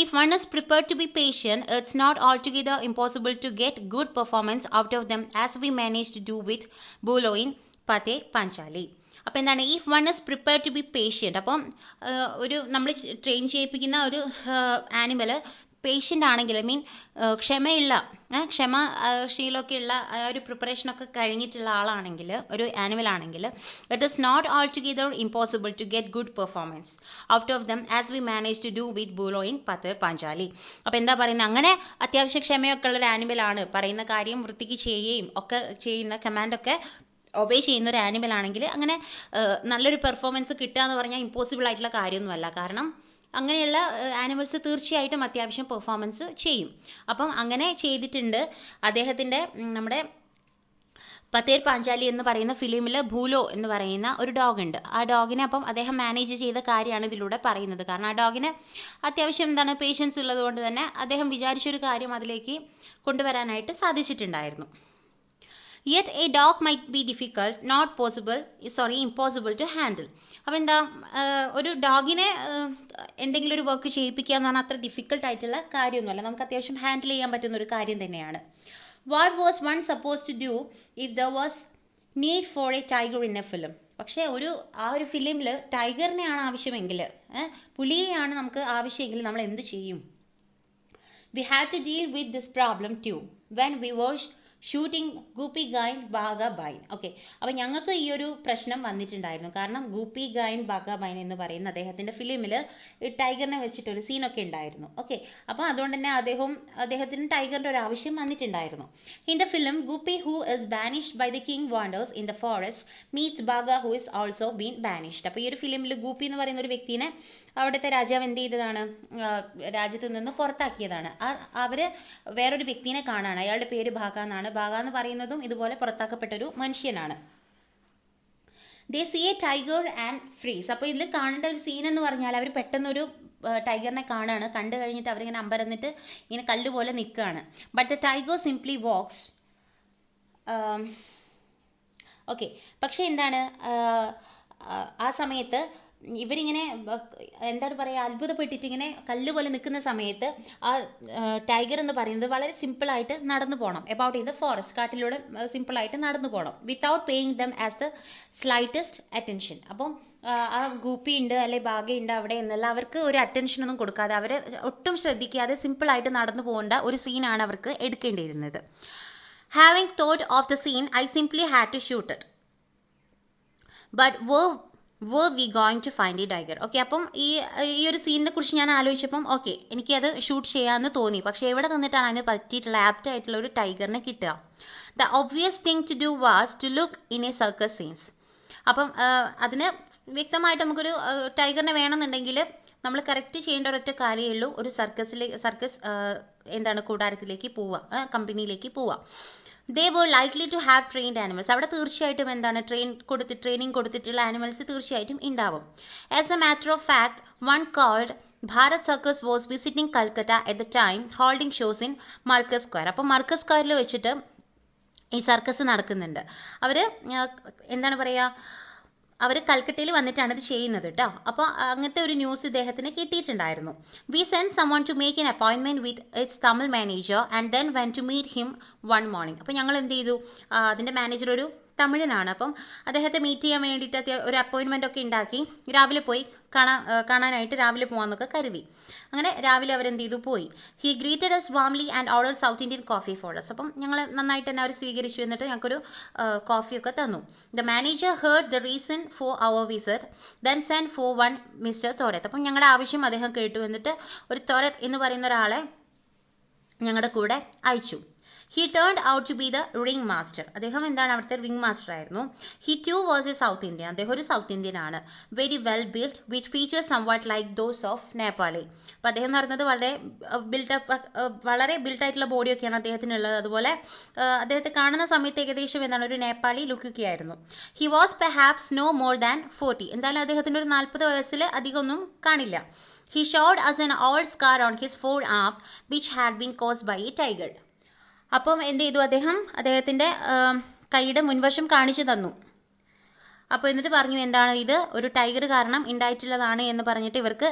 If one is prepared to be patient, it's not altogether impossible to get good performance out of them as we manage to do with Bhulo in, Pather, Panchali. അപ്പോൾ എന്താണ്, if one is prepare to be patient, അപ്പം ഒരു നമ്മൾ train ചെയ്യിപ്പിക്കുന്ന ഒരു animal patient ആണെങ്കിൽ മീൻ ക്ഷമയുള്ള ശീലമൊക്കെ ഉള്ള ഒരു പ്രിപ്പറേഷനൊക്കെ കഴിഞ്ഞിട്ടുള്ള ആളാണെങ്കിൽ, ഒരു ആനിമൽ ആണെങ്കിൽ, it is not altogether impossible to get good performance out of them as we manage to do with Bhulo in Pather Panchali. അപ്പോൾ എന്താ പറയുന്നത്, അങ്ങനെ അത്യാവശ്യം ക്ഷമയൊക്കെ ഉള്ള ഒരു ആനിമലാണ്, പറയുന്ന കാര്യം വൃത്തിക്ക് ചെയ്യുകയും ഒക്കെ ചെയ്യുന്ന കമാൻഡൊക്കെ ഒബേ ചെയ്യുന്ന ഒരു ആനിമൽ ആണെങ്കിൽ അങ്ങനെ നല്ലൊരു പെർഫോമൻസ് കിട്ടുക എന്ന് പറഞ്ഞാൽ ഇമ്പോസിബിൾ ആയിട്ടുള്ള കാര്യമൊന്നുമല്ല. കാരണം അങ്ങനെയുള്ള ആനിമൽസ് തീർച്ചയായിട്ടും അത്യാവശ്യം പെർഫോമൻസ് ചെയ്യും. അപ്പം അങ്ങനെ ചെയ്തിട്ടുണ്ട് അദ്ദേഹത്തിൻ്റെ. നമ്മുടെ പത്തേർ പാഞ്ചാലി എന്ന് പറയുന്ന ഫിലിമിൽ ഭൂലോ എന്ന് പറയുന്ന ഒരു ഡോഗ് ഉണ്ട്. ആ ഡോഗിനെ അപ്പം അദ്ദേഹം മാനേജ് ചെയ്ത കാര്യമാണ് ഇതിലൂടെ പറയുന്നത്. കാരണം ആ ഡോഗിന് അത്യാവശ്യം എന്താണ് പേഷ്യൻസ് ഉള്ളത് കൊണ്ട് തന്നെ അദ്ദേഹം വിചാരിച്ചൊരു കാര്യം അതിലേക്ക് കൊണ്ടുവരാനായിട്ട് സാധിച്ചിട്ടുണ്ടായിരുന്നു. Yet a dog might be difficult, impossible to handle. അപ്പോൾ എന്താ, ഒരു ഡോഗിനെ എന്തെങ്കിലും ഒരു വർക്ക് ചെയ്യിപ്പിക്കുക എന്ന് പറഞ്ഞാൽ അത്ര ഡിഫിക്കൽട്ട് ആയിട്ടുള്ള കാര്യമൊന്നുമല്ല, നമുക്ക് അത്യാവശ്യം ഹാൻഡിൽ ചെയ്യാൻ പറ്റുന്ന ഒരു കാര്യം തന്നെയാണ്. What was one supposed to do if there was need for a tiger in a film? പക്ഷേ ആ ഒരു ഫിലിമിൽ ടൈഗറിനെയാണ് ആവശ്യമെങ്കിൽ, പുലിയെയാണ് നമുക്ക് ആവശ്യമെങ്കിൽ നമ്മൾ എന്ത് ചെയ്യും? We had to deal with this problem too when we were shooting Goopy Gyne Bagha Byne. Okay, അപ്പോൾ ഞങ്ങൾക്ക് ഈ ഒരു പ്രശ്നം വന്നിട്ടുണ്ടായിരുന്നു. കാരണം ഗൂപ്പി ഗായൻ ബാഗ ബൈൻ എന്ന് പറയുന്ന അദ്ദേഹത്തിൻ്റെ ഫിലിമിൽ ടൈഗറിനെ വെച്ചിട്ടൊരു സീനൊക്കെ ഉണ്ടായിരുന്നു. ഓക്കെ, അപ്പോൾ അതുകൊണ്ട് തന്നെ അദ്ദേഹത്തിന് ടൈഗറിൻ്റെ ഒരു ആവശ്യം വന്നിട്ടുണ്ടായിരുന്നു. In the film Goopy who is banished by the king wanders in the forest meets Bagha who is also been banished. അപ്പോൾ ഈ ഒരു ഫിലിമിൽ ഗൂപ്പി എന്ന് പറയുന്ന ഒരു വ്യക്തിനെ അവിടുത്തെ രാജാവ് എന്ത് ചെയ്തതാണ്, രാജ്യത്ത് നിന്ന് പുറത്താക്കിയതാണ്. അവര് വേറൊരു വ്യക്തിനെ കാണാണ്, അയാളുടെ പേര് ഭാഗ എന്നാണ്. ഭാഗ എന്ന് പറയുന്നതും ഇതുപോലെ പുറത്താക്കപ്പെട്ട ഒരു മനുഷ്യനാണ്. They see a tiger and freeze. അപ്പോൾ ഇതിൽ കാണേണ്ട ഒരു സീൻ എന്ന് പറഞ്ഞാൽ അവർ പെട്ടെന്നൊരു ടൈഗറിനെ കാണാണ്. കണ്ടു കഴിഞ്ഞിട്ട് അവരിങ്ങനെ അമ്പരന്നിട്ട് ഇങ്ങനെ കല്ലുപോലെ നിൽക്കുകയാണ്. But the tiger simply walks. Okay, പക്ഷെ എന്താണ്, ആ സമയത്ത് ഇവരിങ്ങനെ എന്താണ് പറയുക, അത്ഭുതപ്പെട്ടിട്ട് ഇങ്ങനെ കല്ലുപോലെ നിൽക്കുന്ന സമയത്ത് ആ ടൈഗർ എന്ന് പറയുന്നത് വളരെ സിമ്പിളായിട്ട് നടന്നു പോകണം. എബൌട്ട് ഇൻ ദ ഫോറസ്റ്റ്, കാട്ടിലൂടെ സിമ്പിളായിട്ട് നടന്നു പോകണം. Without paying them as the slightest attention. അപ്പം ആ ഗൂപ്പി ഉണ്ട് അല്ലെ ബാഗയുണ്ട് അവിടെ എന്നല്ല, അവർക്ക് ഒരു അറ്റൻഷൻ ഒന്നും കൊടുക്കാതെ, അവരെ ഒട്ടും ശ്രദ്ധിക്കാതെ സിമ്പിളായിട്ട് നടന്നു പോകേണ്ട ഒരു സീനാണ് അവർക്ക് എടുക്കേണ്ടിയിരുന്നത്. Having thought of the scene I simply had to shoot it but were we going to find a tiger? Okay, അപ്പം ഈ ഒരു സീനിനെ കുറിച്ച് ഞാൻ ആലോചിച്ചപ്പം ഓക്കെ എനിക്കത് ഷൂട്ട് ചെയ്യാമെന്ന് തോന്നി. പക്ഷേ എവിടെ നിന്നിട്ടാണ് അതിന് പറ്റിയിട്ടുള്ള ആപ്റ്റ് ആയിട്ടുള്ള ഒരു ടൈഗറിനെ കിട്ടുക? The obvious thing to do was to look in a circus scenes. അപ്പം അതിന് വ്യക്തമായിട്ട് നമുക്കൊരു ടൈഗറിനെ വേണമെന്നുണ്ടെങ്കിൽ നമ്മൾ കറക്റ്റ് ചെയ്യേണ്ട ഒരൊറ്റ കാര്യമേ ഉള്ളൂ, ഒരു സർക്കസ് കൂടാരത്തിലേക്ക് പോവുക, കമ്പനിയിലേക്ക് പോവുക. They were likely to have trained animals. അവിടെ തീർച്ചയായിട്ടും ട്രെയിനിങ് കൊടുത്തിട്ടുള്ള ആനിമൽസ് തീർച്ചയായിട്ടും ഉണ്ടാവും. As a matter of fact, one called Bharat Circus was visiting Calcutta at the time, holding shows in Marcus Square. അപ്പോൾ മർക്കസ് സ്ക്വയറിൽ വെച്ചിട്ട് ഈ സർക്കസ് നടക്കുന്നുണ്ട്. അവർ കൽക്കട്ടയിൽ വന്നിട്ടാണ് ഇത് ചെയ്യുന്നത് കേട്ടോ. അപ്പോൾ അങ്ങനത്തെ ഒരു ന്യൂസ് ഇദ്ദേഹത്തിന് കിട്ടിയിട്ടുണ്ടായിരുന്നു. We send summon to make an അപ്പോയിൻമെന്റ് with its Tamil manager and then went to meet him one morning. അപ്പോൾ ഞങ്ങൾ എന്ത് ചെയ്തു, അതിൻ്റെ മാനേജർ ഒരു തമിഴനാണ്. അപ്പം അദ്ദേഹത്തെ മീറ്റ് ചെയ്യാൻ വേണ്ടിയിട്ട് ഒരു അപ്പോയിൻമെൻ്റ് ഒക്കെ ഉണ്ടാക്കി. രാവിലെ പോയി കാണാനായിട്ട് രാവിലെ പോകാമെന്നൊക്കെ കരുതി. അങ്ങനെ രാവിലെ അവരെന്ത് ചെയ്തു, പോയി. He greeted us warmly and order South Indian coffee for us. അപ്പം ഞങ്ങൾ നന്നായിട്ട് തന്നെ അവർ സ്വീകരിച്ചു. എന്നിട്ട് ഞങ്ങൾക്കൊരു കോഫിയൊക്കെ തന്നു. The manager heard the reason for our visit then send for one mister Thorat. അപ്പം ഞങ്ങളുടെ ആവശ്യം അദ്ദേഹം കേട്ടു. എന്നിട്ട് ഒരു തോരത്ത് എന്ന് പറയുന്ന ഒരാളെ ഞങ്ങളുടെ കൂടെ അയച്ചു. He turned out to be the ring master. അദ്ദേഹം അവിടുത്തെ റിംഗ് മാസ്റ്റർ ആയിരുന്നു. He too was a South Indian. അദ്ദേഹം ഒരു സൗത്ത് ഇന്ത്യൻ ആണ്. Very well built, which features somewhat like those of Nepali. അപ്പോൾ അദ്ദേഹം എന്ന് പറയുന്നത് വളരെ ബിൽട്ട് ആയിട്ടുള്ള ബോഡിയൊക്കെയാണ് അദ്ദേഹത്തിനുള്ളത്. അതുപോലെ അദ്ദേഹത്തെ കാണുന്ന സമയത്ത് ഏകദേശം ഒരു നേപ്പാളി ലുക്കൊക്കെ ആയിരുന്നു. He was perhaps no more than 40. എന്തായാലും അദ്ദേഹത്തിന് ഒരു 40 വയസ്സിൽ അധികമൊന്നും കാണില്ല. He showed us an old scar on his forearm which had been caused by a tiger. അപ്പം എന്ത് ചെയ്തു, അദ്ദേഹത്തിൻ്റെ കൈയുടെ മുൻവശം കാണിച്ചു തന്നു. അപ്പോൾ എന്നിട്ട് പറഞ്ഞു ഇത് ഒരു ടൈഗർ കാരണം ഉണ്ടായിട്ടുള്ളതാണ് എന്ന് പറഞ്ഞിട്ട് ഇവർക്ക്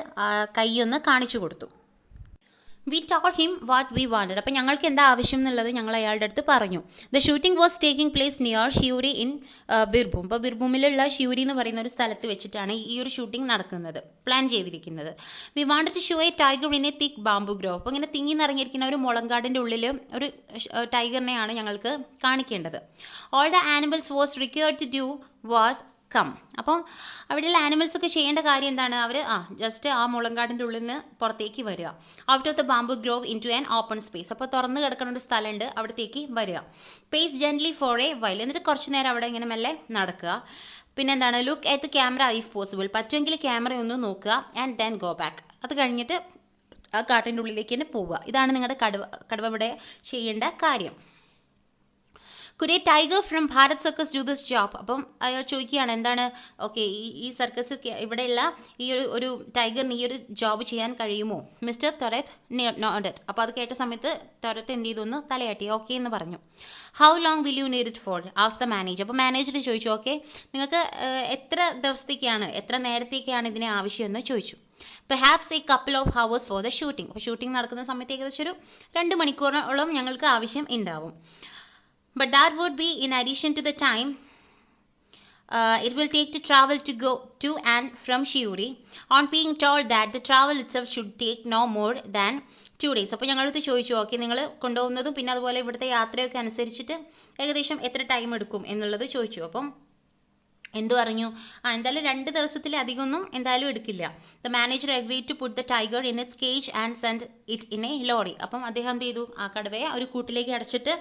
കൈയൊന്ന് കാണിച്ചു കൊടുത്തു. We told him what we wanted. അപ്പം ഞങ്ങൾക്ക് എന്താ ആവശ്യം എന്നുള്ളത് ഞങ്ങൾ അയാളുടെ അടുത്ത് പറഞ്ഞു. The shooting was taking place near Siuri in Birbhum. ഇപ്പോൾ ബിർഭൂമിലുള്ള ഷിയൂരി എന്ന് പറയുന്ന ഒരു സ്ഥലത്ത് വെച്ചിട്ടാണ് ഈ ഒരു ഷൂട്ടിംഗ് നടക്കുന്നത്, പ്ലാൻ ചെയ്തിരിക്കുന്നത്. We wanted to show a tiger in a thick bamboo grove. അപ്പോൾ ഇങ്ങനെ തിങ്ങി നിറങ്ങിയിരിക്കുന്ന ഒരു മുളങ്കാടിൻ്റെ ഉള്ളിൽ ഒരു ടൈഗറിനെയാണ് ഞങ്ങൾക്ക് കാണിക്കേണ്ടത്. All the animals was required to do was come. അപ്പം അവിടെയുള്ള ആനിമൽസ് ഒക്കെ ചെയ്യേണ്ട കാര്യം എന്താണ്? അവർ ജസ്റ്റ് ആ മുളങ്കാടിൻ്റെ ഉള്ളിൽ നിന്ന് പുറത്തേക്ക് വരിക. Out of the bamboo grove into an open space. അപ്പോൾ തുറന്ന് കിടക്കുന്ന ഒരു സ്ഥലമുണ്ട്, അവിടത്തേക്ക് വരിക. Pace gently for a while. എന്നിട്ട് കുറച്ച് നേരം അവിടെ ഇങ്ങനെ മെല്ലെ നടക്കുക. പിന്നെ എന്താണ്? Look at the camera if possible. പറ്റുമെങ്കിൽ ക്യാമറ ഒന്ന് നോക്കുക. And then go back. അത് കഴിഞ്ഞിട്ട് ആ കാട്ടിൻ്റെ ഉള്ളിലേക്ക് തന്നെ പോവുക. ഇതാണ് നിങ്ങളുടെ കടുവ ഇവിടെ ചെയ്യേണ്ട കാര്യം. Could A tiger from Bharat circus do this job? അപ്പം അയാൾ ചോദിക്കുകയാണ് എന്താണ്, ഓക്കെ ഈ സർക്കസ് ഇവിടെയുള്ള ഈ ഒരു ടൈഗറിന് ഈ ഒരു ജോബ് ചെയ്യാൻ കഴിയുമോ? Mister Thorat nodded. അപ്പോൾ അത് കേട്ട സമയത്ത് തൊരത്ത് എന്ത് ചെയ്തു? ഒന്ന് തലയാട്ടി. ഓക്കെ എന്ന് പറഞ്ഞു. How long will you need it for? As the manager. അപ്പോൾ മാനേജർ ചോദിച്ചു, ഓക്കെ നിങ്ങൾക്ക് എത്ര ദിവസത്തേക്കാണ്, എത്ര നേരത്തേക്കാണ് ഇതിന് ആവശ്യമെന്ന് ചോദിച്ചു. Perhaps A couple of hours for the shooting. അപ്പോൾ ഷൂട്ടിംഗ് നടക്കുന്ന സമയത്ത് ഏകദേശം ഒരു 2 മണിക്കൂറോളം ഞങ്ങൾക്ക് ആവശ്യം ഉണ്ടാവും. But that would be in addition to the time it will take to travel to go to and from Shiuri. On being told that the travel itself should take no more than 2 days. അപ്പോൾ ഞങ്ങളടുത്ത് ചോദിച്ചു, okay നിങ്ങൾ കൊണ്ടുപോകുന്നതും പിന്നെ അതുപോലെ ഇവിടുത്തെ യാത്രയൊക്കെ അനുസരിച്ചിട്ട് ഏകദേശം എത്ര ടൈം എടുക്കും എന്നുള്ളത് ചോദിച്ചു. അപ്പം എന്തു പറഞ്ഞു? എന്തായാലും 2 ദിവസത്തിലധികമൊന്നും എന്തായാലും എടുക്കില്ല. The manager agreed to put the tiger in its cage and send it in a lorry. അപ്പം അദ്ദേഹം എന്ത് ചെയ്തു? ആ കടുവയെ ഒരു കൂട്ടിലേക്ക് അടച്ചിട്ട്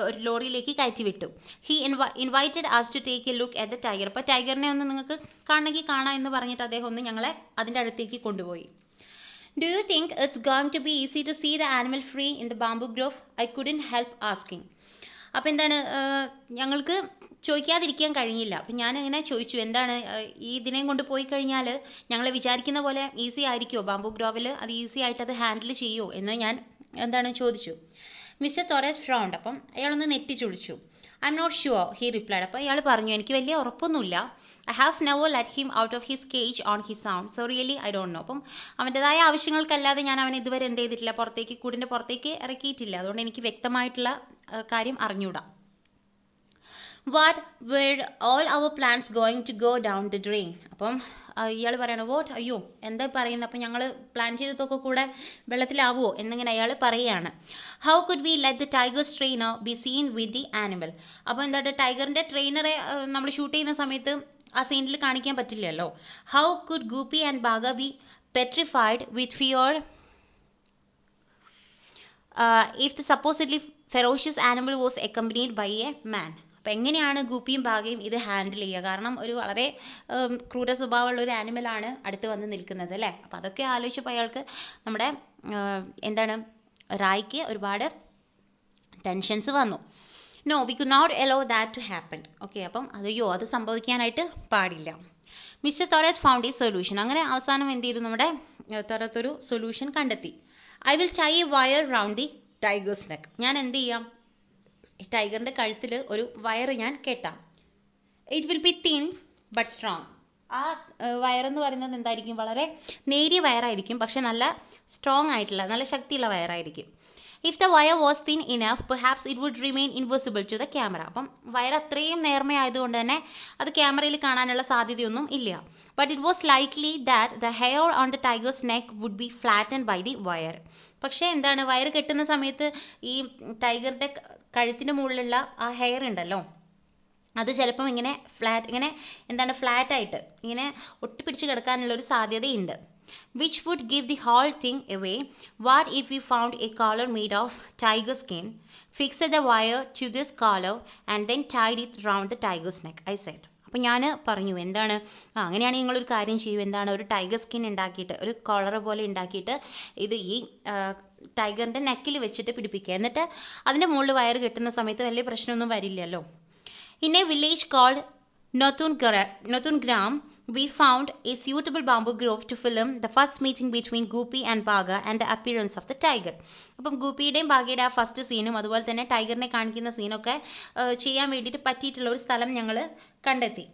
ഒരു ലോറിയിലേക്ക് കയറ്റി വിട്ടു. He invited us to take a look at the tiger. അപ്പോൾ ടൈഗറിനെ ഒന്ന് നിങ്ങൾക്ക് കാണണമെങ്കിൽ കാണാം എന്ന് പറഞ്ഞിട്ട് അദ്ദേഹം ഒന്ന് ഞങ്ങളെ അതിൻ്റെ അടുത്തേക്ക് കൊണ്ടുപോയി. Do you think it's going to be easy to see the animal free in the bamboo grove? I couldn't help asking. അപ്പം എന്താണ്, ഞങ്ങൾക്ക് ചോദിക്കാതിരിക്കാൻ കഴിഞ്ഞില്ല. അപ്പം ഞാൻ ഇങ്ങനെ ചോദിച്ചു, എന്താണ് ഈ ഇതിനെയും കൊണ്ട് പോയി കഴിഞ്ഞാൽ ഞങ്ങൾ വിചാരിക്കുന്ന പോലെ ഈസി ആയിരിക്കുമോ ബാംബു ഗ്രോവിൽ? അത് ഈസി ആയിട്ട് അത് ഹാൻഡിൽ ചെയ്യുമോ എന്ന് ഞാൻ എന്താണ് ചോദിച്ചു. Mister Thorat frowned. അപ്പം അയാളൊന്ന് നെറ്റിച്ചൊളിച്ചു. I'm not sure, he replied. അപ്പോൾ അയാൾ പറഞ്ഞു, എനിക്ക് വലിയ ഉറപ്പൊന്നുമില്ല. I have never let him out of his cage on his own, so really I don't know. അപ്പം അവൻ്റെതായ ആവശ്യങ്ങൾക്കല്ലാതെ ഞാൻ അവനെ ഇതുവരെ എന്ത് ചെയ്തിട്ടില്ല, കൂടിൻ്റെ പുറത്തേക്ക് ഇറക്കിയിട്ടില്ല. അതുകൊണ്ട് എനിക്ക് വ്യക്തമായിട്ടുള്ള കാര്യം അറിഞ്ഞൂടാ. What were all our plans going to go down the drain. അപ്പം ഇയാൾ പറയണം, വോട്ട്, അയ്യോ എന്താ പറയുന്നത്, അപ്പം ഞങ്ങൾ പ്ലാൻ ചെയ്തതൊക്കെ കൂടെ വെള്ളത്തിലാവുമോ എന്നിങ്ങനെ അയാൾ പറയുകയാണ്. How could we let the tigers trainer be seen with the animal. അപ്പോൾ എന്താണ്, ടൈഗറിൻ്റെ ട്രെയിനറെ നമ്മൾ ഷൂട്ട് ചെയ്യുന്ന സമയത്ത് ആ സീനിൽ കാണിക്കാൻ പറ്റില്ലല്ലോ. How could Goopy and Bagha be petrified with fear if the supposedly ferocious animal was accompanied by a man. അപ്പം എങ്ങനെയാണ് ഗൂപ്പിയും ബാഗയും ഇത് ഹാൻഡിൽ ചെയ്യുക? കാരണം ഒരു വളരെ ക്രൂര സ്വഭാവമുള്ള ഒരു ആനിമലാണ് അടുത്ത് വന്ന് നിൽക്കുന്നത് അല്ലേ. അപ്പം അതൊക്കെ ആലോചിച്ചപ്പോൾ അയാൾക്ക് നമ്മുടെ എന്താണ് റായ്ക്ക് ഒരുപാട് ടെൻഷൻസ് വന്നു. No, we could not allow that to happen. Okay, അപ്പം അയ്യോ അത് സംഭവിക്കാനായിട്ട് പാടില്ല. Mister Thorat found a solution. അങ്ങനെ അവസാനം എന്ത് ചെയ്തു, നമ്മുടെ തൊരത്ത് ഒരു സൊല്യൂഷൻ കണ്ടെത്തി. I will tie a wire round the tiger's neck. ഞാൻ എന്ത് ചെയ്യാം, ടൈഗറിൻ്റെ കഴുത്തിൽ ഒരു വയർ ഞാൻ കെട്ടാം. It will be thin but strong. ആ വയറെന്ന് പറയുന്നത് എന്തായിരിക്കും, വളരെ നേരിയ വയറായിരിക്കും, പക്ഷെ നല്ല സ്ട്രോങ് ആയിട്ടുള്ള നല്ല ശക്തിയുള്ള വയറായിരിക്കും. If the wire was thin enough perhaps it would remain invisible to the camera. അപ്പം വയർ അത്രയും നേർമയായതുകൊണ്ട് തന്നെ അത് ക്യാമറയിൽ കാണാനുള്ള സാധ്യതയൊന്നും ഇല്ല. But it was likely that the hair on the tiger's neck would be flattened by the wire. പക്ഷേ എന്താണ്, വയർ കെട്ടുന്ന സമയത്ത് ഈ ടൈഗറിൻ്റെ കഴുത്തിൻ്റെ മുകളിലുള്ള ആ ഹെയർ ഉണ്ടല്ലോ, അത് ചിലപ്പം ഇങ്ങനെ ഫ്ലാറ്റായിട്ട് ഇങ്ങനെ ഒട്ടിപ്പിടിച്ച് കിടക്കാനുള്ള ഒരു സാധ്യതയുണ്ട്. which would give the whole thing away. What if we found a collar made of tiger skin, fixed the wire to this collar and then tied it round the tiger's neck? I said. അപ്പം ഞാൻ പറഞ്ഞു, എന്താണ് അങ്ങനെയാണെങ്കിൽ നിങ്ങളൊരു കാര്യം ചെയ്യൂ, എന്താണ് ഒരു ടൈഗർ സ്കിൻ ഉണ്ടാക്കിയിട്ട് ഒരു കോളർ പോലെ ഉണ്ടാക്കിയിട്ട് ഇത് ഈ ടൈഗറിൻ്റെ നെക്കിൽ വെച്ചിട്ട് പിടിപ്പിക്കുക, എന്നിട്ട് അതിൻ്റെ മുകളിൽ വയർ കെട്ടുന്ന സമയത്ത് വലിയ പ്രശ്നമൊന്നും വരില്ലല്ലോ. In a village called Notungram, we found a suitable bamboo grove to film the first meeting between Goopy and Baga and the appearance of the tiger. അപ്പം ഗൂപ്പിയുടെയും ബാഗയുടെ ആ ഫസ്റ്റ് സീനും അതുപോലെ തന്നെ ടൈഗറിനെ കാണിക്കുന്ന സീനൊക്കെ ചെയ്യാൻ വേണ്ടിയിട്ട് പറ്റിയിട്ടുള്ള ഒരു സ്ഥലം ഞങ്ങൾ കണ്ടെത്തി.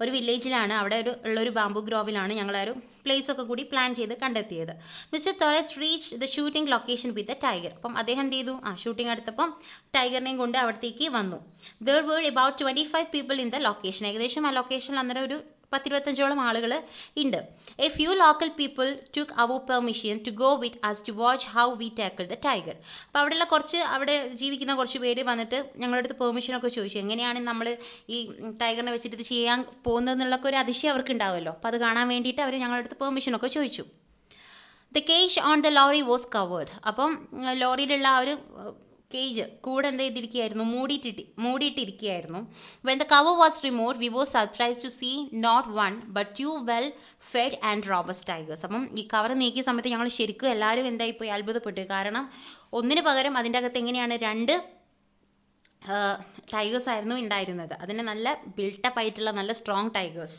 ഒരു വില്ലേജിലാണ്, അവിടെ ഉള്ളൊരു ബാംബു ഗ്രോവിലാണ് ഞങ്ങൾ ആ ഒരു പ്ലേസ് ഒക്കെ കൂടി പ്ലാൻ ചെയ്ത് കണ്ടെത്തിയത്. Mister Thorat reach the shooting location with the tiger. അപ്പം അദ്ദേഹം എന്ത് ചെയ്തു, ഷൂട്ടിംഗ് അടുത്തപ്പം ടൈഗറിനെയും കൊണ്ട് അവിടത്തേക്ക് വന്നു. There were about 25 people in the location. ഏകദേശം ആ ലൊക്കേഷനിൽ അന്നേരം ഒരു 10-25ഓളം ആളുകൾ ഉണ്ട്. A few local people took our permission to go with us to watch how we tackle the tiger. അപ്പോൾ അവിടെയുള്ള അവിടെ ജീവിക്കുന്ന കുറച്ച് പേര് വന്നിട്ട് ഞങ്ങളുടെ അടുത്ത് പെർമിഷനൊക്കെ ചോദിച്ചു, എങ്ങനെയാണ് നമ്മൾ ഈ ടൈഗറിനെ വെച്ചിട്ട് ഇത് ചെയ്യാൻ പോകുന്നതെന്നുള്ളൊക്കെ ഒരു അതിശയം അവർക്ക് ഉണ്ടാവുമല്ലോ. അപ്പോൾ അത് കാണാൻ വേണ്ടിയിട്ട് അവർ ഞങ്ങളുടെ അടുത്ത് പെർമിഷനൊക്കെ ചോദിച്ചു. The cage on the lorry was covered. അപ്പം ലോറിയിലുള്ള ആ ഒരു കേജ് കൂടെ എന്ത് ചെയ്തിരിക്കുകയായിരുന്നു, മൂടിയിട്ടിരിക്കുകയായിരുന്നു. When the cover was removed we was surprised to see not one but 2 well fed and robust tigers. അപ്പം ഈ കവർ നീക്കിയ സമയത്ത് ഞങ്ങൾ ശരിക്കും എല്ലാവരും എന്തായിപ്പോയി, അത്ഭുതപ്പെട്ടു. കാരണം ഒന്നിന് പകരം അതിൻ്റെ അകത്ത് എങ്ങനെയാണ് 2 ടൈഗേഴ്സ് ആയിരുന്നു ഉണ്ടായിരുന്നത്. അതിന് നല്ല ബിൽട്ടപ്പ് ആയിട്ടുള്ള നല്ല strong tigers.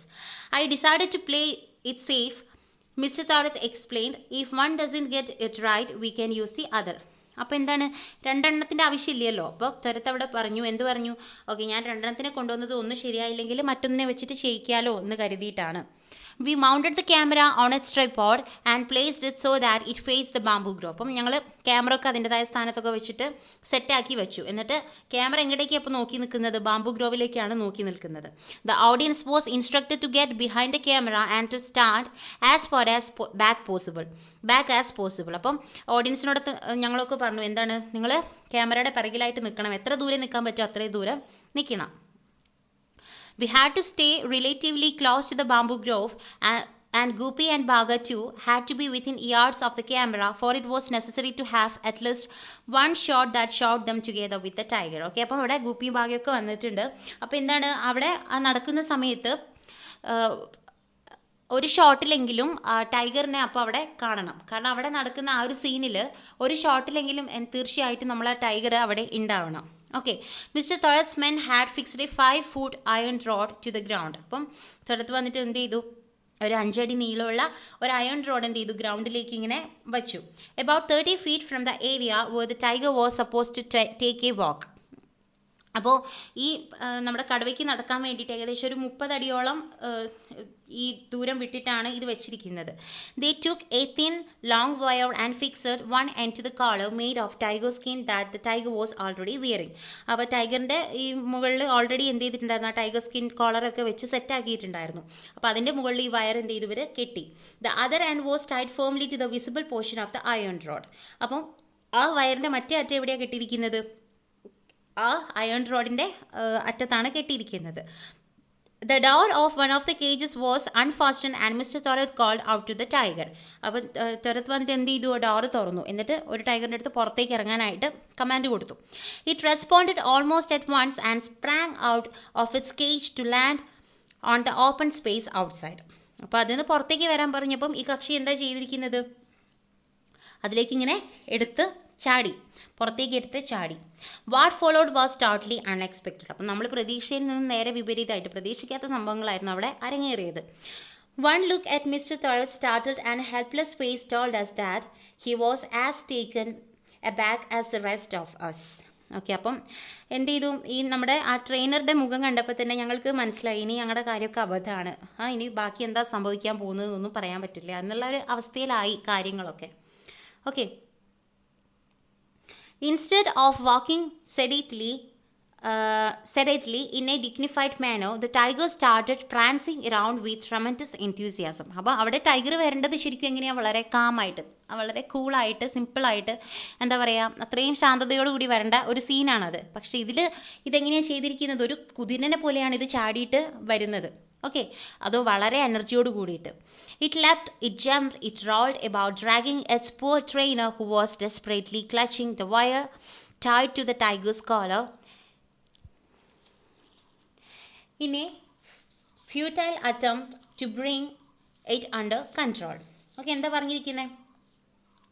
I decided to play it safe, mister Thoras explained. If one doesn't get it right we can use the other. അപ്പോൾ എന്താണ്, 2 എണ്ണത്തിൻ്റെ ആവശ്യമില്ലല്ലോ. അപ്പോൾ തോറസ് അവിടെ പറഞ്ഞു, എന്ത് പറഞ്ഞു, ഓക്കെ ഞാൻ 2 എണ്ണത്തിനെ കൊണ്ടുവന്നത് ഒന്ന് ശരിയായില്ലെങ്കിൽ മറ്റൊന്നിനെ വെച്ചിട്ട് ചെയ്യിക്കാലോ എന്ന് കരുതിയിട്ടാണ്. We mounted the camera on its tripod and placed it so that it faced the bamboo grove. അപ്പം ഞങ്ങൾ ക്യാമറ ഒക്കെ അതിൻ്റെതായ സ്ഥാനത്തൊക്കെ വെച്ചിട്ട് സെറ്റാക്കി വെച്ചു. എന്നിട്ട് ക്യാമറ എങ്ങോട്ടേക്കാണ് അപ്പോൾ നോക്കി നിൽക്കുന്നത്, ബാംബു ഗ്രോവിലേക്കാണ് നോക്കി നിൽക്കുന്നത്. The audience was instructed to get behind the camera and to stand as far as back as possible. അപ്പം ഓഡിയൻസിനോട് ഞങ്ങളൊക്കെ പറഞ്ഞു, എന്താണ്, നിങ്ങൾ ക്യാമറയുടെ പിറകിലായിട്ട് നിൽക്കണം, എത്ര ദൂരെ നിൽക്കാൻ പറ്റുമോ അത്രയും ദൂരം നിൽക്കണം. We had to stay relatively close to the bamboo grove, and Goopy and Bhaga too had to be within yards of the camera, for it was necessary to have at least one shot that showed them together with the tiger. Okay, അപ്പോൾ അവിടെ ഗൂപ്പിയും ഭാഗ്യമൊക്കെ വന്നിട്ടുണ്ട്. അപ്പോൾ എന്താണ്, അവിടെ നടക്കുന്ന സമയത്ത് ഒരു ഷോട്ടിലെങ്കിലും ടൈഗറിനെ അപ്പോൾ അവിടെ കാണണം. കാരണം അവിടെ നടക്കുന്ന ആ ഒരു സീനിൽ ഒരു ഷോട്ടിലെങ്കിലും തീർച്ചയായിട്ടും നമ്മൾ ആ ടൈഗർ അവിടെ ഉണ്ടാവണം. Okay, mister Thorat men had fixed A 5-foot iron rod to the ground. അപ്പം തോറസ് വന്നിട്ട് എന്ത് ചെയ്തു, ഒരു 5 അടി നീളമുള്ള ഒരു അയൺ റോഡ് എന്ത് ചെയ്തു, ഗ്രൗണ്ടിലേക്ക് ഇങ്ങനെ വച്ചു. About 30 feet from the area where the tiger was supposed to take a walk. അപ്പോൾ ഈ നമ്മുടെ കടുവയ്ക്ക് നടക്കാൻ വേണ്ടിയിട്ട് ഏകദേശം ഒരു 30 അടിയോളം ഈ ദൂരം വിട്ടിട്ടാണ് ഇത് വെച്ചിരിക്കുന്നത്. They took a thin long wire and fixed one end to the collar made of tiger skin that the tiger was already wearing. അപ്പോൾ ടൈഗറിന്റെ ഈ മുകളിൽ ഓൾറെഡി എന്ത് ചെയ്തിട്ടുണ്ടായിരുന്നു, ആ ടൈഗർ സ്കിൻ കോളറൊക്കെ വെച്ച് സെറ്റ് ആക്കിയിട്ടുണ്ടായിരുന്നു. അപ്പോൾ അതിന്റെ മുകളിൽ ഈ വയർ എന്ത് ചെയ്തു, ഇവർ കെട്ടി. The other end was tied firmly to the visible portion of the iron rod. അപ്പം ആ വയറിന്റെ മറ്റേ അറ്റം എവിടെയാണ് കെട്ടിയിരിക്കുന്നത്, ആ അയൺ റോഡിന്റെ അറ്റത്താണ് കെട്ടിയിരിക്കുന്നത്. The door of one of the cages was unfastened and Mr. Thorat called out to the tiger. അപ്പോൾ തോറസ് വന്നിട്ട് എന്ത് ചെയ്തു, ഡോർ തുറന്നു. എന്നിട്ട് ഒരു ടൈഗറിന്റെ അടുത്ത് പുറത്തേക്ക് ഇറങ്ങാനായിട്ട് കമാൻഡ് കൊടുത്തു. It responded almost at once and sprang out of its cage to land on the open space outside. അപ്പോൾ അതിന് പുറത്തേക്ക് വരാൻ പറഞ്ഞപ്പം ഈ കക്ഷി എന്താ ചെയ്തിരിക്കുന്നത്, അതിലേക്ക് ഇങ്ങനെ പുറത്തേക്ക് എടുത്ത് ചാടി. What followed was totally unexpected. അപ്പം നമ്മൾ പ്രതീക്ഷയിൽ നിന്നും നേരെ വിപരീതമായിട്ട് പ്രതീക്ഷിക്കാത്ത സംഭവങ്ങളായിരുന്നു അവിടെ അരങ്ങേറിയത്. One look at Mr. Thorat's startled and helpless face told us that he was as taken aback as the rest of us. Okay, അപ്പം എന്ത് ചെയ്തു, ഈ നമ്മുടെ ആ ട്രെയിനറുടെ മുഖം കണ്ടപ്പോൾ തന്നെ ഞങ്ങൾക്ക് മനസ്സിലായി ഇനി ഞങ്ങളുടെ കാര്യമൊക്കെ അബദ്ധമാണ്, ഇനി ബാക്കി എന്താ സംഭവിക്കാൻ പോകുന്നതെന്നൊന്നും പറയാൻ പറ്റില്ല എന്നുള്ള ഒരു അവസ്ഥയിലായി കാര്യങ്ങളൊക്കെ. Okay, instead of walking sedately in a dignified manner, the tiger started prancing around with tremendous enthusiasm. അപ്പോൾ അവിടെ ടൈഗർ വരേണ്ടത് ശരിക്കും എങ്ങനെയാണ്, വളരെ കാമായിട്ട്, വളരെ കൂളായിട്ട്, സിമ്പിളായിട്ട്, എന്താ പറയുക, അത്രയും ശാന്തതയോടുകൂടി വരേണ്ട ഒരു സീനാണത്. പക്ഷെ ഇതെങ്ങനെയാണ് ചെയ്തിരിക്കുന്നത്, ഒരു കുതിരനെ പോലെയാണ് ഇത് ചാടിയിട്ട് വരുന്നത്. ഓക്കെ, അത് വളരെ എനർജിയോട് കൂടിയിട്ട്. It leapt, it jumped, it rolled about, dragging its poor trainer who was desperately clutching the wire tied to the tiger's collar in a futile attempt to bring it under control. Okay, എന്താ പറഞ്ഞിരിക്കുന്നത്,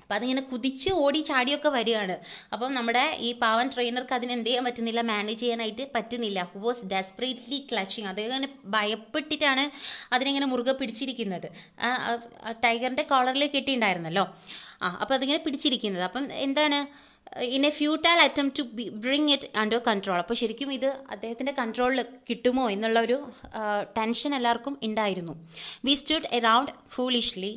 അപ്പം അതിങ്ങനെ കുതിച്ച് ഓടി ചാടിയൊക്കെ വരികയാണ്. അപ്പം നമ്മുടെ ഈ പാവൻ ട്രെയിനർക്ക് അതിന് എന്ത് ചെയ്യാൻ പറ്റുന്നില്ല, മാനേജ് ചെയ്യാനായിട്ട് പറ്റുന്നില്ല. Who was desperately clutching. അദ്ദേഹം ഭയപ്പെട്ടിട്ടാണ് അതിനെങ്ങനെ മുറുകെ പിടിച്ചിരിക്കുന്നത്. ടൈഗറിന്റെ കോളറിലേക്ക് കെട്ടിയിട്ടുണ്ടായിരുന്നല്ലോ, അപ്പം അതിങ്ങനെ പിടിച്ചിരിക്കുന്നത്. അപ്പം എന്താണ്, in a futile attempt to bring it under control. അപ്പോൾ ശരിക്കും ഇത് അദ്ദേഹത്തിൻ്റെ കൺട്രോളിൽ കിട്ടുമോ എന്നുള്ള ഒരു ടെൻഷൻ എല്ലാവർക്കും ഉണ്ടായിരുന്നു. We stood around foolishly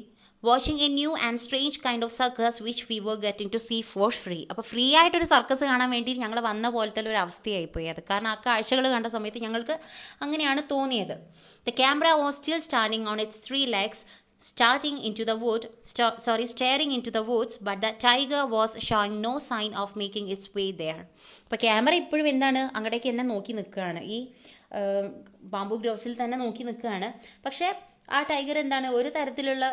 watching a new and strange kind of circus which we were getting to see for free. അപ്പോൾ ഫ്രീ ആയിട്ടൊരു സർക്കസ് കാണാൻ വേണ്ടി ഞങ്ങൾ വന്ന പോലത്തെ ഒരു അവസ്ഥയായിപ്പോയി അത്. കാരണം ആ കാഴ്ചകൾ കണ്ട സമയത്ത് ഞങ്ങൾക്ക് അങ്ങനെയാണ് തോന്നിയത്. The camera was still standing on its 3 legs staring into the woods, but the tiger was showing no sign of making its way there. അപ്പോൾ ക്യാമറ ഇപ്പോഴും എന്താണ് അങ്ങടേക്ക് തന്നെ നോക്കി നിൽക്കുകയാണ്, ഈ ബാംബു ഗ്രോവ്സിൽ തന്നെ നോക്കി നിൽക്കുകയാണ്. പക്ഷേ ആ ടൈഗർ എന്താണ് ഒരു തരത്തിലുള്ള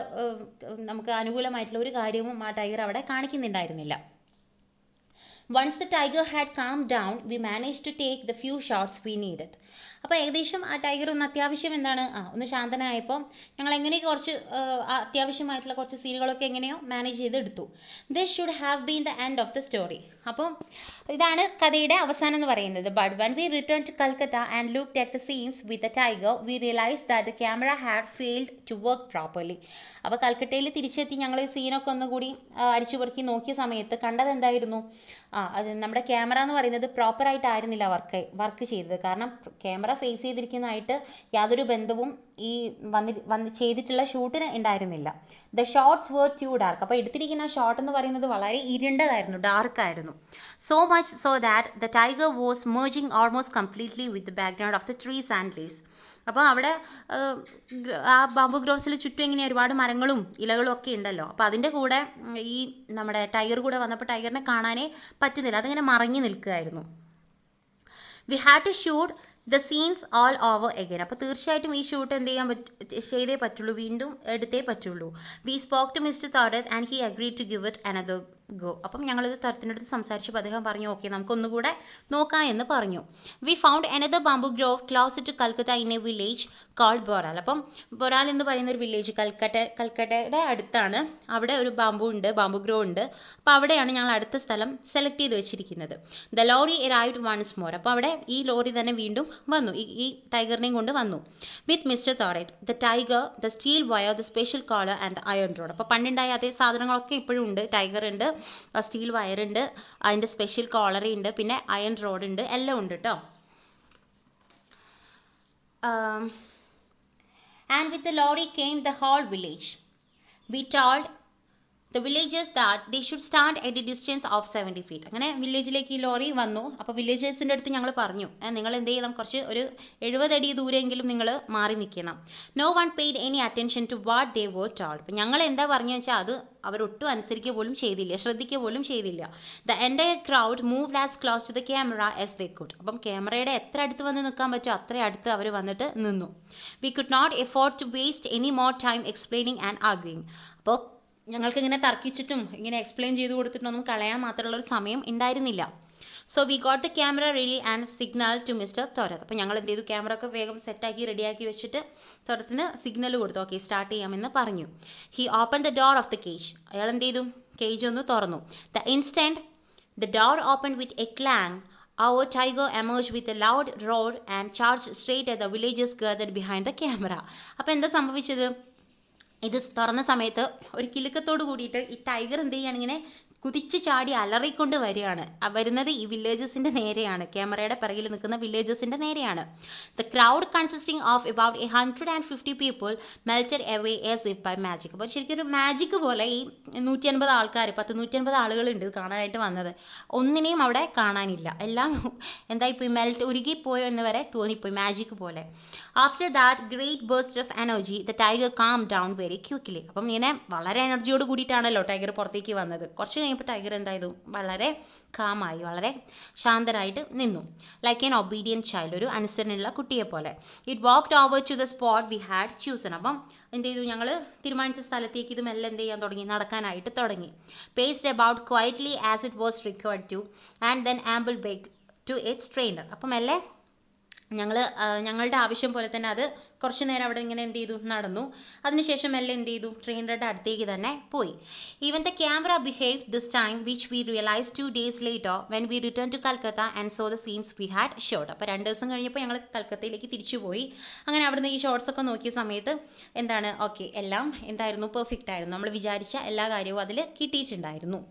നമുക്ക് അനുകൂലമായിട്ടുള്ള ഒരു കാര്യവും ആ ടൈഗർ അവിടെ കാണിക്കുന്നുണ്ടായിരുന്നില്ല. Once the tiger had calmed down, we managed to take the few shots we needed. അപ്പോൾ ഏകദേശം ആ ടൈഗർ ഒന്ന് അത്യാവശ്യം എന്താണ് ഒന്ന് ശാന്തനായപ്പോൾ ഞങ്ങൾ എങ്ങനെ കുറച്ച് അത്യാവശ്യമായിട്ടുള്ള കുറച്ച് സീനുകളൊക്കെ എങ്ങനെയോ മാനേജ് ചെയ്തെടുത്തു. This should have been the end of the story. അപ്പോൾ ഇതാണ് കഥയുടെ അവസാനം എന്ന് പറയുന്നത്. But when we return to Calcutta and looked at the scenes with the tiger we realise that the camera had failed to work properly. അപ്പോൾ കൽക്കട്ടയിൽ തിരിച്ചെത്തി ഞങ്ങൾ സീനൊക്കെ ഒന്നുകൂടി അരിച്ചുപെറുക്കി നോക്കിയ സമയത്ത് കണ്ടത് എന്തായിരുന്നു, അത് നമ്മുടെ ക്യാമറ എന്ന് പറയുന്നത് പ്രോപ്പറായിട്ടായിരുന്നില്ല വർക്ക് ചെയ്തത്. കാരണം ക്യാമറ ഫേസ് ചെയ്തിരിക്കുന്നതായിട്ട് യാതൊരു ബന്ധവും ഈ ചെയ്തിട്ടുള്ള ഷൂട്ടിന് ഉണ്ടായിരുന്നില്ല. The shots were too dark. അപ്പോൾ എടുത്തിരിക്കുന്ന ഷോട്ട് എന്ന് പറയുന്നത് വളരെ ഇരുണ്ടതായിരുന്നു, ഡാർക്ക് ആയിരുന്നു. So much so that the tiger was merging almost completely with the background of the trees and leaves. അപ്പോൾ അവിടെ ആ ബാംബു ഗ്രോവ്സിൽ ചുറ്റും ഇങ്ങനെ ഒരുപാട് മരങ്ങളും ഇലകളും ഒക്കെ ഉണ്ടല്ലോ. അപ്പോൾ അതിൻ്റെ കൂടെ ഈ നമ്മുടെ ടൈഗർ കൂടെ വന്നപ്പോൾ ടൈഗറിനെ കാണാനേ പറ്റുന്നില്ല, അതിങ്ങനെ മറഞ്ഞു നിൽക്കുകയായിരുന്നു. We had to shoot the scenes all over again. അപ്പോൾ തീർച്ചയായിട്ടും ഈ ഷൂട്ട് എന്ത് ചെയ്തേ പറ്റുള്ളൂ, വീണ്ടും എടുത്തേ പറ്റുള്ളൂ. We spoke to mister Thorat and he agreed to give it another go. അപ്പം ഞങ്ങളിത് തരത്തിനടുത്ത് സംസാരിച്ചപ്പോൾ അദ്ദേഹം പറഞ്ഞു ഓക്കെ നമുക്കൊന്നുകൂടെ നോക്കാം എന്ന് പറഞ്ഞു. We found another bamboo grove close to Calcutta in a village called Boral. അപ്പം ബൊറാൽ എന്ന് പറയുന്ന ഒരു വില്ലേജ് കൽക്കട്ടയുടെ അടുത്താണ്. അവിടെ ഒരു ബാംബു ഗ്രോവ് ഉണ്ട്. അപ്പോൾ അവിടെയാണ് ഞങ്ങൾ അടുത്ത സ്ഥലം സെലക്ട് ചെയ്ത് വെച്ചിരിക്കുന്നത്. The lorry arrived once more. അപ്പോൾ അവിടെ ഈ ലോറി തന്നെ വീണ്ടും വന്നു, ഈ ടൈഗറിനെയും കൊണ്ട് വന്നു. With mister Thorat, the tiger, the steel wire, the special collar and iron rod. അപ്പോൾ പണ്ടുണ്ടായ അതേ സാധനങ്ങളൊക്കെ ഇപ്പോഴും ഉണ്ട്. ടൈഗർ ഉണ്ട്, സ്റ്റീൽ വയർ ഉണ്ട്, അതിൻ്റെ സ്പെഷ്യൽ കോളർ ഉണ്ട്, പിന്നെ അയൺ റോഡ് ഉണ്ട്, എല്ലാം ഉണ്ട് കേട്ടോ. And with the lorry came the whole village. We told the villagers that they should stand at a distance of 70 feet. അങ്ങനെ വില്ലേജിലേക്ക് ഈ ലോറി വന്നു. അപ്പോൾ വില്ലേജേഴ്സിൻ്റെ അടുത്ത് ഞങ്ങൾ പറഞ്ഞു നിങ്ങൾ എന്ത് ചെയ്യണം, കുറച്ച് ഒരു 70 അടി ദൂരെയെങ്കിലും നിങ്ങൾ മാറി നിൽക്കണം. No one paid any attention to what they were told. അപ്പം ഞങ്ങൾ എന്താ പറഞ്ഞു വെച്ചാൽ അത് അവരൊട്ടും അനുസരിക്കുക പോലും ചെയ്തില്ല, ശ്രദ്ധിക്കുക പോലും ചെയ്തില്ല. The entire crowd moved as close to the camera as they could. അപ്പം ക്യാമറയുടെ എത്ര അടുത്ത് വന്ന് നിൽക്കാൻ പറ്റുമോ അത്ര അടുത്ത് അവർ വന്നിട്ട് നിന്നു. We could not afford to waste any more time explaining and arguing. അപ്പോൾ ഞങ്ങൾക്ക് ഇങ്ങനെ തർക്കിച്ചിട്ടും ഇങ്ങനെ എക്സ്പ്ലെയിൻ ചെയ്ത് കൊടുത്തിട്ടൊന്നും കളയാൻ മാത്രമുള്ള ഒരു സമയം ഉണ്ടായിരുന്നില്ല. So we got the camera ready and signal to mister Thorat. അപ്പോൾ ഞങ്ങൾ എന്ത് ചെയ്തു, ക്യാമറ ഒക്കെ വേഗം സെറ്റാക്കി റെഡിയാക്കി വെച്ചിട്ട് തോരത്തിന് സിഗ്നൽ കൊടുത്തു, ഓക്കെ സ്റ്റാർട്ട് ചെയ്യാമെന്ന് പറഞ്ഞു. He open the door of the cage. അയാൾ എന്ത് ചെയ്തു, കേജ് ഒന്ന് തുറന്നു. The instant the door open with a clang, our tiger emerged with a loud roar and charged straight at the villagers gathered behind the camera. അപ്പോൾ എന്താ സംഭവിച്ചത്, ഇത് തുറന്ന സമയത്ത് ഒരു കിലുക്കത്തോട് കൂടിയിട്ട് ഈ ടൈഗർ എന്ത് ചെയ്യാണ്, ഇങ്ങനെ കുതിച്ച് ചാടി അലറിക്കൊണ്ട് വരികയാണ്. വരുന്നത് ഈ വില്ലേജസിന്റെ നേരെയാണ്, ക്യാമറയുടെ പിറകിൽ നിൽക്കുന്ന വില്ലേജസിന്റെ നേരെയാണ്. The crowd consisting of about 150 people melted away as if by magic. അപ്പോൾ ശരിക്കും ഒരു മാജിക് പോലെ ഈ 150 ആൾക്കാർ, 150 ആളുകളുണ്ട് കാണാനായിട്ട് വന്നത്. ഒന്നിനെയും അവിടെ കാണാനില്ല, എല്ലാം എന്തായിപ്പോയി, ഉരുകിപ്പോയോ എന്ന് വരെ തോന്നിപ്പോയി, മാജിക് പോലെ. After that great burst of energy the tiger calm down very quickly. അപ്പം ഇങ്ങനെ വളരെ എനർജിയോട് കൂടിയിട്ടാണല്ലോ ടൈഗർ പുറത്തേക്ക് വന്നത്. കുറച്ച് കഴിഞ്ഞപ്പോൾ ടൈഗർ എന്തായതു, വളരെ കാമായി, വളരെ ശാന്തനായിട്ട് നിന്നു. ലൈക്ക് എൻ ഒബീഡിയൻറ്റ് ചൈൽഡ്, ഒരു അനുസരണയുള്ള കുട്ടിയെ പോലെ. It walked over to the spot we had chosen. അപ്പം എന്ത് ചെയ്തു, ഞങ്ങൾ തീരുമാനിച്ച സ്ഥലത്തേക്ക് ഇത് മെല്ലെ എന്ത് ചെയ്യാൻ തുടങ്ങി, നടക്കാനായിട്ട് തുടങ്ങി. Paced about quietly as it was required to and then amble back to its trainer. അപ്പം മെല്ലെ ഞങ്ങളുടെ ആവശ്യം പോലെ തന്നെ അത് കുറച്ച് നേരം അവിടെ ഇങ്ങനെ എന്ത് ചെയ്തു, നടന്നു. അതിനുശേഷം എല്ലാം എന്ത് ചെയ്തു, ട്രെയിനറുടെ അടുത്തേക്ക് തന്നെ പോയി. Even the camera behave this time which we realise 2 days later when we returned to Calcutta and saw the scenes we had shot. അപ്പോൾ 2 ദിവസം കഴിഞ്ഞപ്പോൾ ഞങ്ങൾ കൽക്കത്തയിലേക്ക് തിരിച്ചു പോയി. അങ്ങനെ അവിടുന്ന് ഈ ഷോർട്സ് ഒക്കെ നോക്കിയ സമയത്ത് എന്താണ്, ഓക്കെ എല്ലാം എന്തായിരുന്നു, പെർഫെക്റ്റ് ആയിരുന്നു. നമ്മൾ വിചാരിച്ച എല്ലാ കാര്യവും അതിൽ കിട്ടിയിട്ടുണ്ടായിരുന്നു.